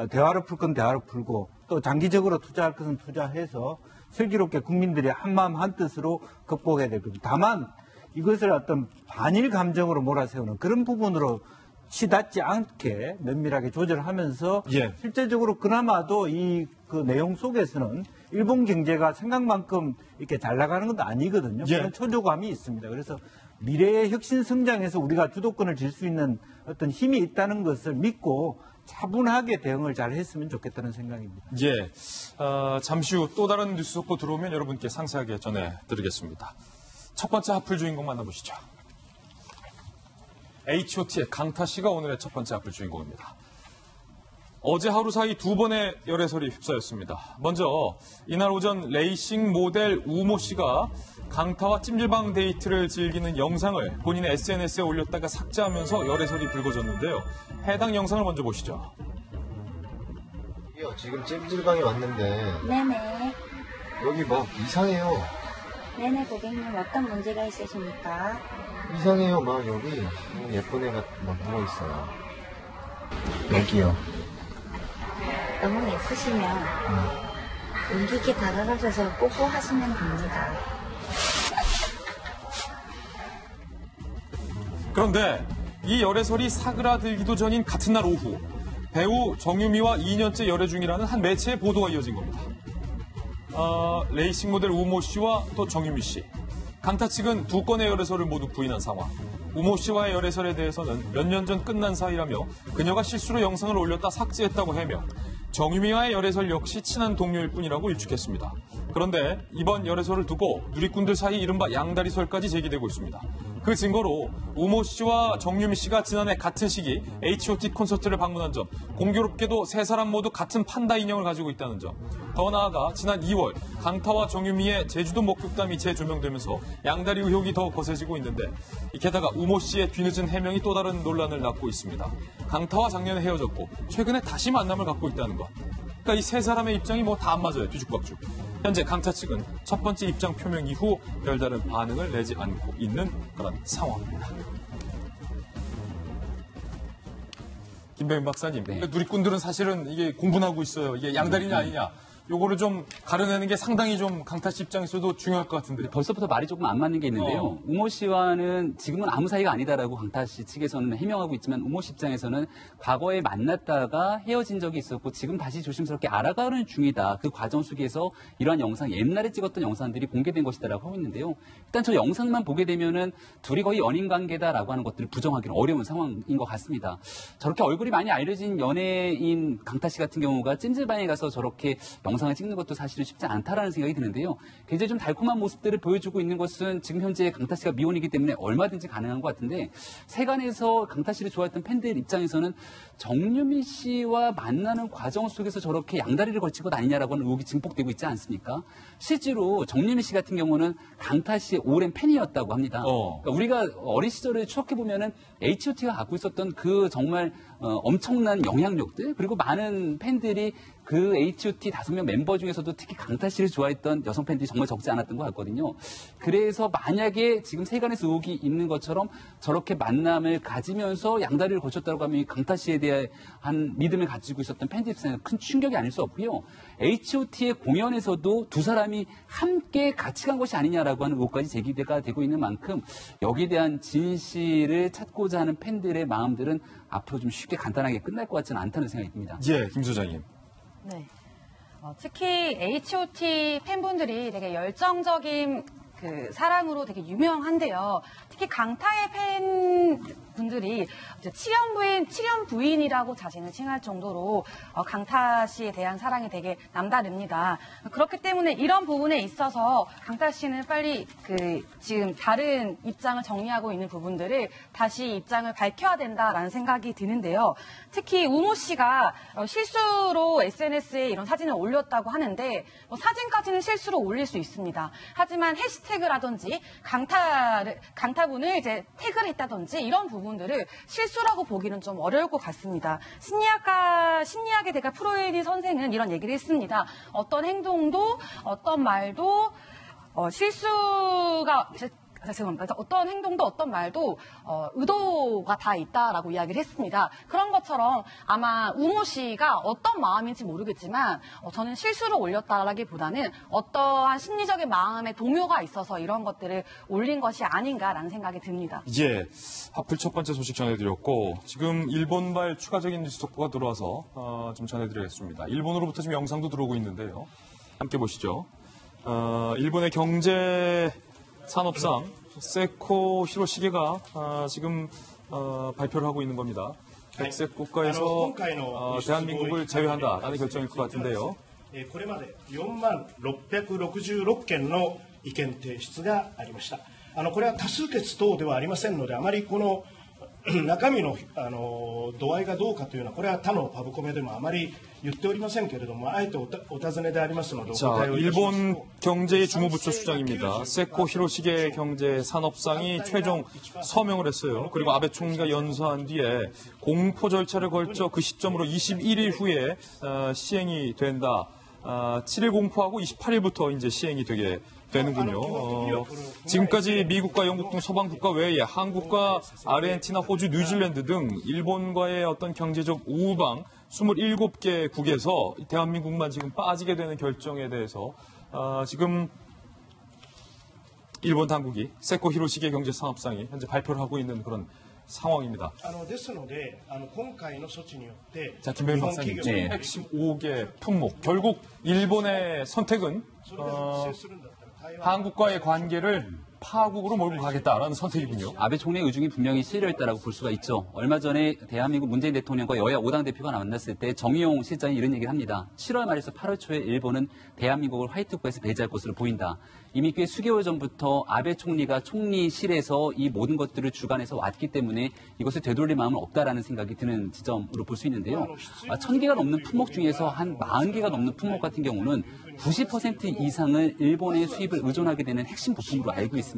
대화로 풀 건 대화로 풀고 또 장기적으로 투자할 것은 투자해서 슬기롭게 국민들이 한마음 한뜻으로 극복해야 될 겁니다. 다만 이것을 어떤 반일 감정으로 몰아세우는 그런 부분으로 치닫지 않게 면밀하게 조절하면서 예. 실제적으로 그나마도 이 그 내용 속에서는 일본 경제가 생각만큼 이렇게 잘 나가는 것도 아니거든요. 예. 그런 초조감이 있습니다. 그래서 미래의 혁신 성장에서 우리가 주도권을 질 수 있는 어떤 힘이 있다는 것을 믿고 차분하게 대응을 잘 했으면 좋겠다는 생각입니다. 예. 잠시 후 또 다른 뉴스 속보 들어오면 여러분께 상세하게 전해드리겠습니다. 첫 번째 하플 주인공 만나보시죠. H.O.T의 강타 씨가 오늘의 첫 번째 하플 주인공입니다. 어제 하루 사이 두 번의 열애설이 휩싸였습니다. 먼저 이날 오전 레이싱 모델 우모 씨가 강타와 찜질방 데이트를 즐기는 영상을 본인의 SNS에 올렸다가 삭제하면서 열애설이 불거졌는데요. 해당 영상을 먼저 보시죠. 지금 찜질방에 왔는데 네네. 여기 막 이상해요. 네네, 고객님 어떤 문제가 있으십니까? 이상해요. 막 여기 예쁜 애가 막 누워있어요. 여기요. 너무 예쁘시면 용기 있게 다가가셔서 뽀뽀하시면 됩니다. 그런데 이 열애설이 사그라들기도 전인 같은 날 오후 배우 정유미와 2년째 열애 중이라는 한 매체의 보도가 이어진 겁니다. 레이싱 모델 우모 씨와 또 정유미 씨. 강타 측은 두 건의 열애설을 모두 부인한 상황. 우모 씨와의 열애설에 대해서는 몇 년 전 끝난 사이라며 그녀가 실수로 영상을 올렸다 삭제했다고 해명. 정유미와의 열애설 역시 친한 동료일 뿐이라고 일축했습니다. 그런데 이번 열애설을 두고 누리꾼들 사이 이른바 양다리설까지 제기되고 있습니다. 그 증거로 우모 씨와 정유미 씨가 지난해 같은 시기 H.O.T 콘서트를 방문한 점, 공교롭게도 세 사람 모두 같은 판다 인형을 가지고 있다는 점, 더 나아가 지난 2월 강타와 정유미의 제주도 목격담이 재조명되면서 양다리 의혹이 더 거세지고 있는데 게다가 우모 씨의 뒤늦은 해명이 또 다른 논란을 낳고 있습니다. 강타와 작년에 헤어졌고 최근에 다시 만남을 갖고 있다는 것. 그러니까 이 세 사람의 입장이 뭐 다 안 맞아요. 뒤죽박죽. 현재 강타 측은 첫 번째 입장 표명 이후 별다른 반응을 내지 않고 있는 그런 상황입니다. 김병민 박사님, 네. 누리꾼들은 사실은 이게 공분하고 있어요. 이게 양다리냐 아니냐. 요거를 좀 가려내는 게 상당히 좀 강타 씨 입장에서도 중요할 것 같은데. 벌써부터 말이 조금 안 맞는 게 있는데요. 우모 씨와는 지금은 아무 사이가 아니다라고 강타 씨 측에서는 해명하고 있지만 우모 씨 입장에서는 과거에 만났다가 헤어진 적이 있었고 지금 다시 조심스럽게 알아가는 중이다. 그 과정 속에서 이러한 영상, 옛날에 찍었던 영상들이 공개된 것이다라고 하고 있는데요. 일단 저 영상만 보게 되면은 둘이 거의 연인 관계다라고 하는 것들을 부정하기는 어려운 상황인 것 같습니다. 저렇게 얼굴이 많이 알려진 연예인 강타 씨 같은 경우가 찜질방에 가서 저렇게 영상을 찍는 것도 사실은 쉽지 않다라는 생각이 드는데요. 굉장히 좀 달콤한 모습들을 보여주고 있는 것은 지금 현재 강타 씨가 미혼이기 때문에 얼마든지 가능한 것 같은데 세간에서 강타 씨를 좋아했던 팬들 입장에서는 정유미 씨와 만나는 과정 속에서 저렇게 양다리를 걸친 것 아니냐라고 하는 의혹이 증폭되고 있지 않습니까? 실제로 정유미 씨 같은 경우는 강타 씨의 오랜 팬이었다고 합니다. 그러니까 우리가 어린 시절을 추억해보면은 H.O.T가 갖고 있었던 그 정말 엄청난 영향력들 그리고 많은 팬들이 그 H.O.T 5명 멤버 중에서도 특히 강타 씨를 좋아했던 여성 팬들이 정말 적지 않았던 것 같거든요. 그래서 만약에 지금 세간에서 의혹이 있는 것처럼 저렇게 만남을 가지면서 양다리를 거쳤다고 하면 강타 씨에 대한 믿음을 가지고 있었던 팬들 입장에서 큰 충격이 아닐 수 없고요. H.O.T의 공연에서도 두 사람이 함께 같이 간 것이 아니냐라고 하는 의혹까지 제기가 되고 있는 만큼 여기에 대한 진실을 찾고자 하는 팬들의 마음들은 앞으로 좀 쉽게 간단하게 끝날 것 같지는 않다는 생각이 듭니다. 예, 김 소장님. 네. 특히 H.O.T 팬분들이 되게 열정적인 그 사랑으로 되게 유명한데요. 특히 강타의 팬분들이 칠연 부인이라고 자신을 칭할 정도로 강타 씨에 대한 사랑이 되게 남다릅니다. 그렇기 때문에 이런 부분에 있어서 강타 씨는 빨리 지금 다른 입장을 정리하고 있는 부분들을 다시 입장을 밝혀야 된다라는 생각이 드는데요. 특히 우모 씨가 실수로 SNS에 이런 사진을 올렸다고 하는데 사진까지는 실수로 올릴 수 있습니다. 하지만 해시태그라든지 강타분을 이제 태그를 했다든지 이런 부분들을 실수라고 보기는 좀 어려울 것 같습니다. 심리학의 대가 프로이드 선생은 이런 얘기를 했습니다. 어떤 행동도 어떤 말도 실수가 죄송합니다. 어떤 행동도 어떤 말도 의도가 다 있다라고 이야기를 했습니다. 그런 것처럼 아마 우모 씨가 어떤 마음인지 모르겠지만 저는 실수를 올렸다라기보다는 어떠한 심리적인 마음의 동요가 있어서 이런 것들을 올린 것이 아닌가라는 생각이 듭니다. 예, 하플 첫 번째 소식 전해드렸고 지금 일본발 추가적인 뉴스 속보가 들어와서 좀 전해드리겠습니다. 일본으로부터 지금 영상도 들어오고 있는데요. 함께 보시죠. 일본의 경제 산업상 세코 히로시게가 지금 발표를 하고 있는 겁니다. 백색 국가에서 대한민국을 제외한다라는 결정일 것 같은데요. これまで4666件の意見提出がありました。これは多数決等ではありませんので、あまりこの中身の度合いがどうかというのはこれは他のパブコメでもあまり言っておりませんけれども、あえてお尋ねでありますのでお答えをいたします。 일본 경제의 주무부처 수장입니다. 세코 히로시게 경제산업상이 최종 서명을 했어요. 그리고 아베 총리가 연서한 뒤에 공포 절차를 걸쳐 그 시점으로 21일 후에 시행이 된다. 7일 공포하고 28일부터 이제 시행이 되는군요. 지금까지 미국과 영국 등 서방 국가 외에 한국과 아르헨티나, 호주, 뉴질랜드 등 일본과의 어떤 경제적 우방 27개국에서 대한민국만 지금 빠지게 되는 결정에 대해서 지금 일본 당국이 세코 히로시게 경제산업상이 현재 발표를 하고 있는 그런 상황입니다. 자, 김병민 박사님, 115개 품목. 결국 일본의 선택은 한국과의 관계를 파국으로 몰고 가겠다라는 선택이군요. 아베 총리의 의중이 분명히 실려있다라고 볼 수가 있죠. 얼마 전에 대한민국 문재인 대통령과 여야 5당 대표가 만났을 때 정의용 실장이 이런 얘기를 합니다. 7월 말에서 8월 초에 일본은 대한민국을 화이트국가에서 배제할 것으로 보인다. 이미 꽤 수개월 전부터 아베 총리가 총리실에서 이 모든 것들을 주관해서 왔기 때문에 이것을 되돌릴 마음은 없다라는 생각이 드는 지점으로 볼 수 있는데요. 1000개가 넘는 품목 중에서 한 40개가 넘는 품목 같은 경우는 90% 이상을 일본의 수입을 의존하게 되는 핵심 부품으로 알고 있습니다.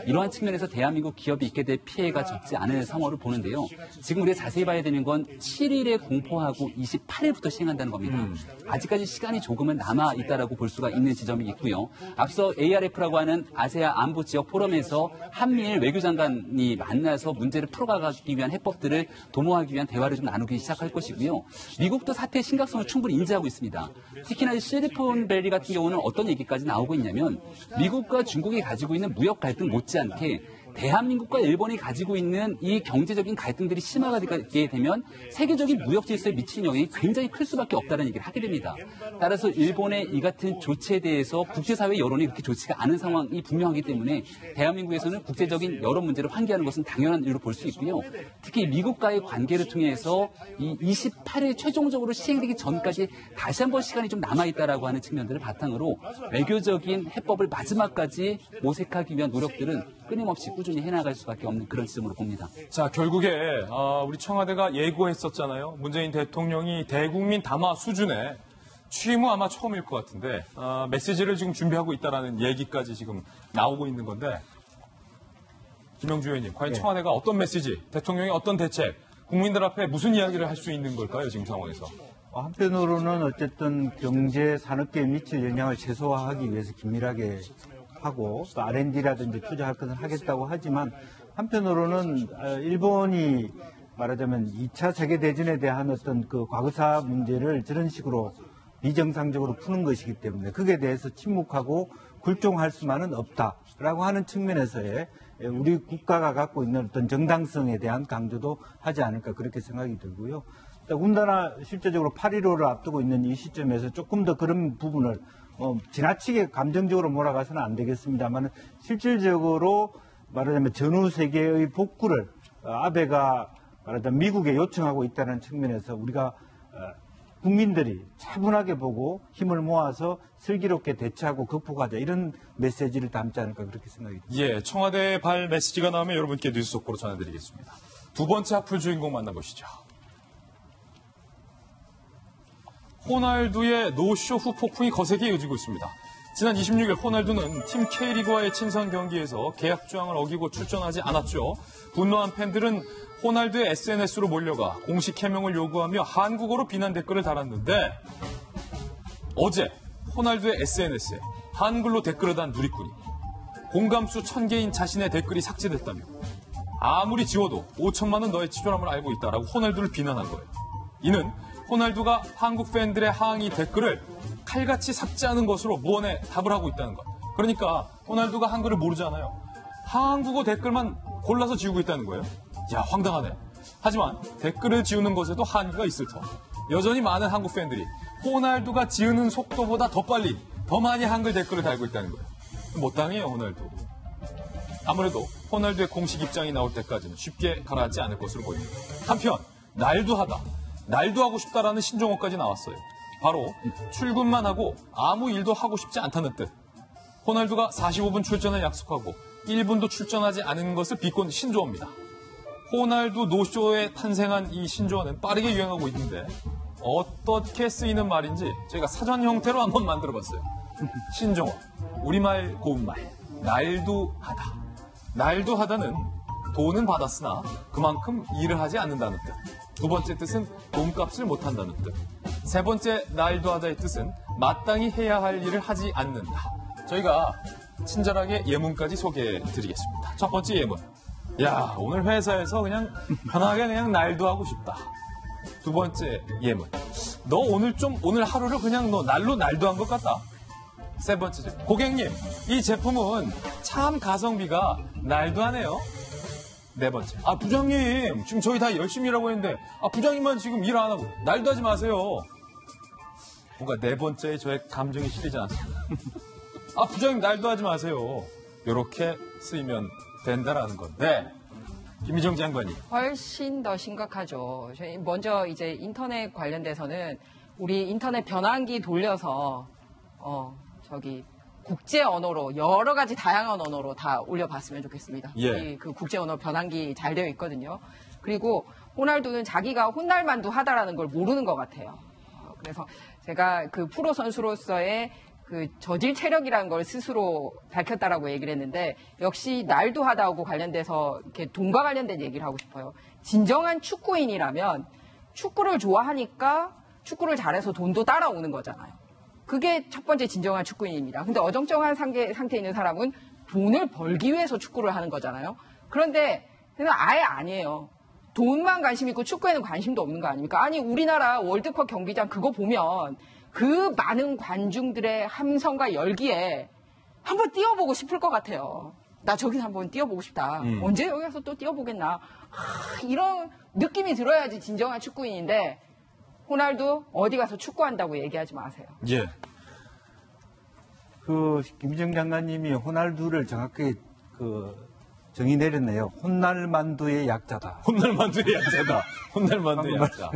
이러한 측면에서 대한민국 기업이 있게 될 피해가 적지 않은 상황을 보는데요. 지금 우리가 자세히 봐야 되는 건 7일에 공포하고 28일부터 시행한다는 겁니다. 아직까지 시간이 조금은 남아있다라고 볼 수가 있는 지점이 있고요. 앞서 ARF라고 하는 아세아 안보 지역 포럼에서 한미일 외교장관이 만나서 문제를 풀어가기 위한 해법들을 도모하기 위한 대화를 좀 나누기 시작할 것이고요. 미국도 사태의 심각성을 충분히 인지하고 있습니다. 특히나 실리콘밸리 같은 경우는 어떤 얘기까지 나오고 있냐면 미국과 중국이 가지고 있는 무역 갈등 못지않게 대한민국과 일본이 가지고 있는 이 경제적인 갈등들이 심화되게 되면 세계적인 무역 질서에 미치는 영향이 굉장히 클 수밖에 없다는 얘기를 하게 됩니다. 따라서 일본의 이 같은 조치에 대해서 국제사회 여론이 그렇게 좋지가 않은 상황이 분명하기 때문에 대한민국에서는 국제적인 여론 문제를 환기하는 것은 당연한 일로 볼 수 있고요. 특히 미국과의 관계를 통해서 이 28일 최종적으로 시행되기 전까지 다시 한번 시간이 좀 남아있다라고 하는 측면들을 바탕으로 외교적인 해법을 마지막까지 모색하기 위한 노력들은 끊임없이 꾸준히 해나갈 수밖에 없는 그런 지점으로 봅니다. 자, 결국에 우리 청와대가 예고했었잖아요. 문재인 대통령이 대국민 담화 수준의 취임 후 아마 처음일 것 같은데 메시지를 지금 준비하고 있다라는 얘기까지 지금 나오고 있는 건데 김영주 의원님, 과연 청와대가 어떤 메시지, 대통령이 어떤 대책, 국민들 앞에 무슨 이야기를 할 수 있는 걸까요, 지금 상황에서? 한편으로는 어쨌든 경제 산업계에 미칠 영향을 최소화하기 위해서 긴밀하게 하고 또 R&D라든지 투자할 것을 하겠다고 하지만 한편으로는 일본이 말하자면 2차 세계대전에 대한 어떤 그 과거사 문제를 저런 식으로 비정상적으로 푸는 것이기 때문에 거기에 대해서 침묵하고 굴종할 수만은 없다라고 하는 측면에서의 우리 국가가 갖고 있는 어떤 정당성에 대한 강조도 하지 않을까 그렇게 생각이 들고요. 더군다나 실제적으로 8.15를 앞두고 있는 이 시점에서 조금 더 그런 부분을 지나치게 감정적으로 몰아가서는 안 되겠습니다만 실질적으로 말하자면 전후 세계의 복구를 아베가 말하자면 미국에 요청하고 있다는 측면에서 우리가 국민들이 차분하게 보고 힘을 모아서 슬기롭게 대처하고 극복하자 이런 메시지를 담지 않을까 그렇게 생각이 듭니다. 예, 청와대 발 메시지가 나오면 여러분께 뉴스 속보로 전해드리겠습니다. 두 번째 하플 주인공 만나보시죠. 호날두의 노쇼 후 폭풍이 거세게 이어지고 있습니다. 지난 26일 호날두는 팀 K리그와의 친선 경기에서 계약 조항을 어기고 출전하지 않았죠. 분노한 팬들은 호날두의 SNS로 몰려가 공식 해명을 요구하며 한국어로 비난 댓글을 달았는데 어제 호날두의 SNS에 한글로 댓글을 단 누리꾼이 공감수 1000개인 자신의 댓글이 삭제됐다며 아무리 지워도 5천만 원 너의 치졸함을 알고 있다라고 호날두를 비난한 거예요. 이는 호날두가 한국 팬들의 항의 댓글을 칼같이 삭제하는 것으로 무언의 답을 하고 있다는 것. 그러니까 호날두가 한글을 모르잖아요. 한국어 댓글만 골라서 지우고 있다는 거예요. 야, 황당하네. 하지만 댓글을 지우는 것에도 한계가 있을 터. 여전히 많은 한국 팬들이 호날두가 지우는 속도보다 더 빨리, 더 많이 한글 댓글을 달고 있다는 거예요. 못당해요, 호날두. 아무래도 호날두의 공식 입장이 나올 때까지는 쉽게 가라앉지 않을 것으로 보입니다. 한편 날두하다, 날두하고 싶다라는 신종어까지 나왔어요. 바로 출근만 하고 아무 일도 하고 싶지 않다는 뜻. 호날두가 45분 출전을 약속하고 1분도 출전하지 않은 것을 비꼰 신조어입니다. 호날두 노쇼에 탄생한 이 신조어는 빠르게 유행하고 있는데 어떻게 쓰이는 말인지 저희가 사전 형태로 한번 만들어봤어요. 신종어, 우리말 고운말, 날두하다. 날두하다는 돈은 받았으나 그만큼 일을 하지 않는다는 뜻. 두 번째 뜻은 돈값을 못한다는 뜻. 세 번째 날두하다의 뜻은 마땅히 해야 할 일을 하지 않는다. 저희가 친절하게 예문까지 소개해드리겠습니다. 첫 번째 예문. 야, 오늘 회사에서 그냥 편하게 그냥 날두하고 싶다. 두 번째 예문. 너 오늘 하루를 그냥 너 날로 날두한 것 같다. 세 번째 제품. 고객님, 이 제품은 참 가성비가 날두하네요. 네 번째. 아, 부장님, 지금 저희 다 열심히 일하고 있는데, 아, 부장님만 지금 일 안 하고, 날두하지 마세요. 뭔가 네 번째에 저의 감정이 실리지 않습니다. 아, 부장님 날두하지 마세요. 이렇게 쓰이면 된다라는 건데, 김희정 장관이. 훨씬 더 심각하죠. 저희 먼저 이제 인터넷 관련돼서는 우리 인터넷 변환기 돌려서, 국제 언어로 여러 가지 다양한 언어로 다 올려봤으면 좋겠습니다. 예. 그 국제 언어 변환기 잘 되어 있거든요. 그리고 호날두는 자기가 혼날만두 하다라는 걸 모르는 것 같아요. 그래서 제가 그 프로 선수로서의 그 저질 체력이라는 걸 스스로 밝혔다라고 얘기를 했는데 역시 날두하다하고 관련돼서 이렇게 돈과 관련된 얘기를 하고 싶어요. 진정한 축구인이라면 축구를 좋아하니까 축구를 잘해서 돈도 따라오는 거잖아요. 그게 첫 번째 진정한 축구인입니다. 근데 어정쩡한 상태에 있는 사람은 돈을 벌기 위해서 축구를 하는 거잖아요. 그런데 아예 아니에요. 돈만 관심 있고 축구에는 관심도 없는 거 아닙니까? 아니, 우리나라 월드컵 경기장 그거 보면 그 많은 관중들의 함성과 열기에 한번 뛰어보고 싶을 것 같아요. 나 저기서 한번 뛰어보고 싶다. 언제 여기 가서 또 뛰어보겠나. 이런 느낌이 들어야지 진정한 축구인인데 호날두 어디 가서 축구한다고 얘기하지 마세요. 예. 김희정 장관님이 호날두를 정확하게 정의 내렸네요. 혼날만두의 약자다. 혼날만두의 약자다. 혼날만두의 약자.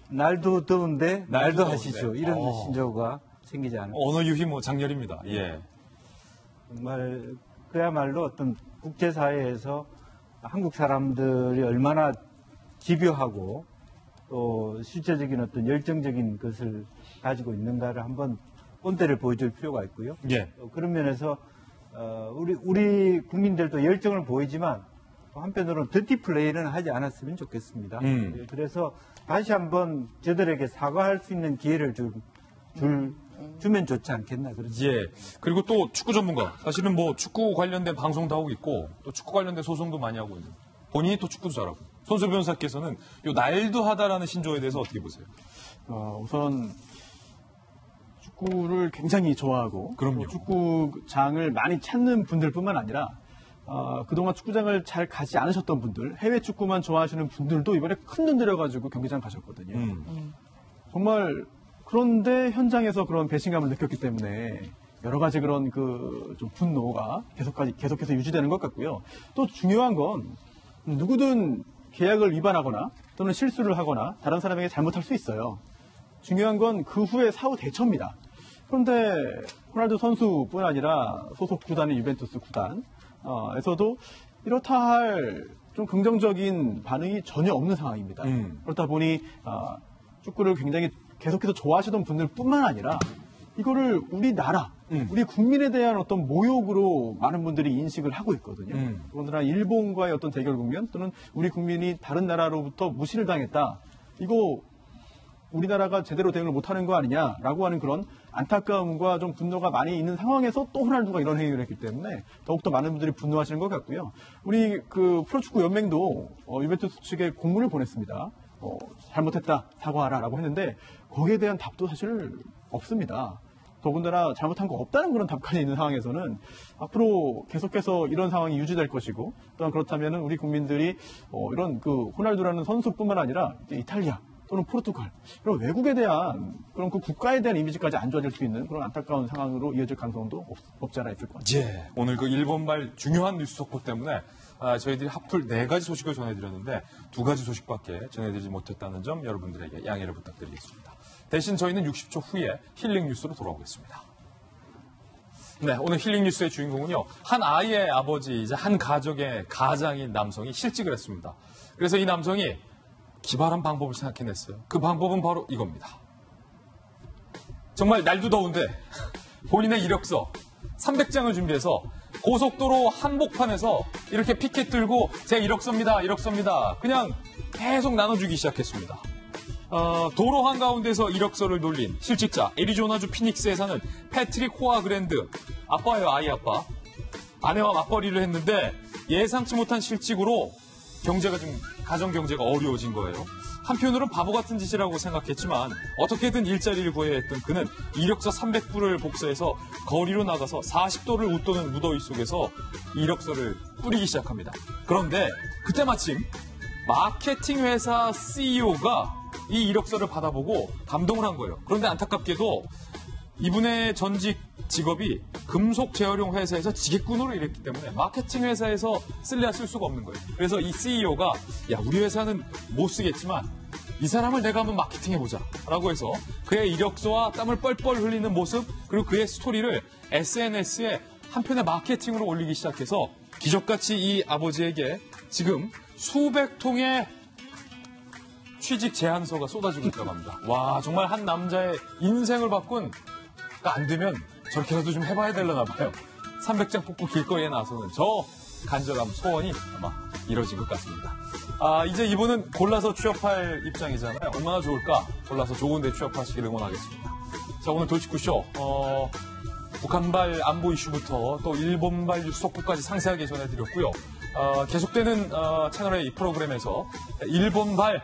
날도 더운데 날도 하시죠. 이런 신조어가 생기지 않을까. 언어 유희 장렬입니다. 예. 정말 그야말로 어떤 국제사회에서 한국 사람들이 얼마나 집요하고 또 실제적인 어떤 열정적인 것을 가지고 있는가를 한번 본때를 보여줄 필요가 있고요. 예. 그런 면에서 우리 국민들도 열정을 보이지만 한편으로는 더티 플레이는 하지 않았으면 좋겠습니다. 그래서 다시 한번 저들에게 사과할 수 있는 기회를 주면 좋지 않겠나. 그렇죠? 예. 그리고 또 축구 전문가. 사실은 뭐 축구 관련된 방송도 하고 있고 또 축구 관련된 소송도 많이 하고 있는. 본인이 또 축구도 잘하고. 손수 변호사께서는 요 날두하다라는 신조어에 대해서 어떻게 보세요? 우선 축구를 굉장히 좋아하고 그럼요. 축구장을 많이 찾는 분들뿐만 아니라 그동안 축구장을 잘 가지 않으셨던 분들, 해외 축구만 좋아하시는 분들도 이번에 큰 눈 들여가지고 경기장 가셨거든요. 정말 그런데 현장에서 그런 배신감을 느꼈기 때문에 여러 가지 그런 좀 분노가 계속해서 유지되는 것 같고요. 또 중요한 건 누구든 계약을 위반하거나 또는 실수를 하거나 다른 사람에게 잘못할 수 있어요. 중요한 건 그 후에 사후 대처입니다. 그런데 호날두 선수뿐 아니라 소속 구단인 유벤투스 구단에서도 이렇다 할 좀 긍정적인 반응이 전혀 없는 상황입니다. 그렇다 보니 축구를 굉장히 계속해서 좋아하시던 분들뿐만 아니라 이거를 우리나라, 우리 국민에 대한 어떤 모욕으로 많은 분들이 인식을 하고 있거든요. 더군다나 일본과의 어떤 대결 국면 또는 우리 국민이 다른 나라로부터 무시를 당했다. 이거 우리나라가 제대로 대응을 못하는 거 아니냐라고 하는 그런 안타까움과 좀 분노가 많이 있는 상황에서 또 호날두가 이런 행위를 했기 때문에 더욱더 많은 분들이 분노하시는 것 같고요. 우리 그 프로축구 연맹도 유벤투스 측에 공문을 보냈습니다. 잘못했다, 사과하라라고 했는데 거기에 대한 답도 사실 없습니다. 더군다나 잘못한 거 없다는 그런 답까지 있는 상황에서는 앞으로 계속해서 이런 상황이 유지될 것이고, 또한 그렇다면 우리 국민들이 이런 그 호날두라는 선수뿐만 아니라 이제 이탈리아 또는 포르투갈 이런 외국에 대한 그런 그 국가에 대한 이미지까지 안 좋아질 수 있는 그런 안타까운 상황으로 이어질 가능성도 없지 않아 있을 것 같습니다. 예, 오늘 그 일본발 중요한 뉴스 속보 때문에 저희들이 하풀 4가지 소식을 전해드렸는데 2가지 소식밖에 전해드리지 못했다는 점 여러분들에게 양해를 부탁드리겠습니다. 대신 저희는 60초 후에 힐링 뉴스로 돌아오겠습니다. 네, 오늘 힐링 뉴스의 주인공은요, 한 아이의 아버지이자 한 가족의 가장인 남성이 실직을 했습니다. 그래서 이 남성이 기발한 방법을 생각해냈어요. 그 방법은 바로 이겁니다. 정말 날도 더운데 본인의 이력서 300장을 준비해서 고속도로 한복판에서 이렇게 피켓 들고 제 이력서입니다. 그냥 계속 나눠주기 시작했습니다. 도로 한가운데서 이력서를 돌린 실직자, 애리조나주 피닉스에 사는 패트릭 호아그랜드. 아빠예요, 아이 아빠. 아내와 맞벌이를 했는데 예상치 못한 실직으로 가정 경제가 어려워진 거예요. 한편으로는 바보 같은 짓이라고 생각했지만 어떻게든 일자리를 구해야 했던 그는 이력서 300부를 복사해서 거리로 나가서 40도를 웃도는 무더위 속에서 이력서를 뿌리기 시작합니다. 그런데 그때 마침 마케팅 회사 CEO가 이 이력서를 받아보고 감동을 한 거예요. 그런데 안타깝게도 이분의 전직 직업이 금속 재활용 회사에서 지게꾼으로 일했기 때문에 마케팅 회사에서 쓸래야 쓸 수가 없는 거예요. 그래서 이 CEO가 우리 회사는 못 쓰겠지만 이 사람을 내가 한번 마케팅해보자 라고 해서 그의 이력서와 땀을 뻘뻘 흘리는 모습, 그리고 그의 스토리를 SNS에 한편의 마케팅으로 올리기 시작해서 기적같이 이 아버지에게 지금 수백 통의 취직 제안서가 쏟아지고 있다고 합니다. 와, 정말 한 남자의 인생을 바꾼, 안 되면 저렇게라도 좀 해봐야 되려나 봐요. 300장 뽑고 길거리에 나서는 저 간절함, 소원이 아마 이뤄진 것 같습니다. 이제 이분은 골라서 취업할 입장이잖아요. 얼마나 좋을까? 골라서 좋은 데 취업하시길 응원하겠습니다. 자, 오늘 돌직구쇼, 북한발 안보 이슈부터 또 일본발 뉴스 속보까지 상세하게 전해드렸고요. 계속되는 채널의 이 프로그램에서 일본발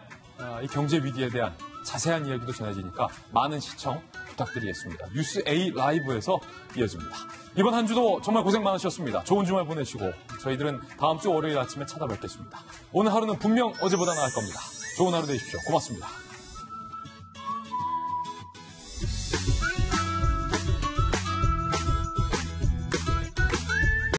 이 경제 위기에 대한 자세한 이야기도 전해지니까 많은 시청 부탁드리겠습니다. 뉴스 A 라이브에서 이어집니다. 이번 한 주도 정말 고생 많으셨습니다. 좋은 주말 보내시고 저희들은 다음 주 월요일 아침에 찾아뵙겠습니다. 오늘 하루는 분명 어제보다 나을 겁니다. 좋은 하루 되십시오. 고맙습니다.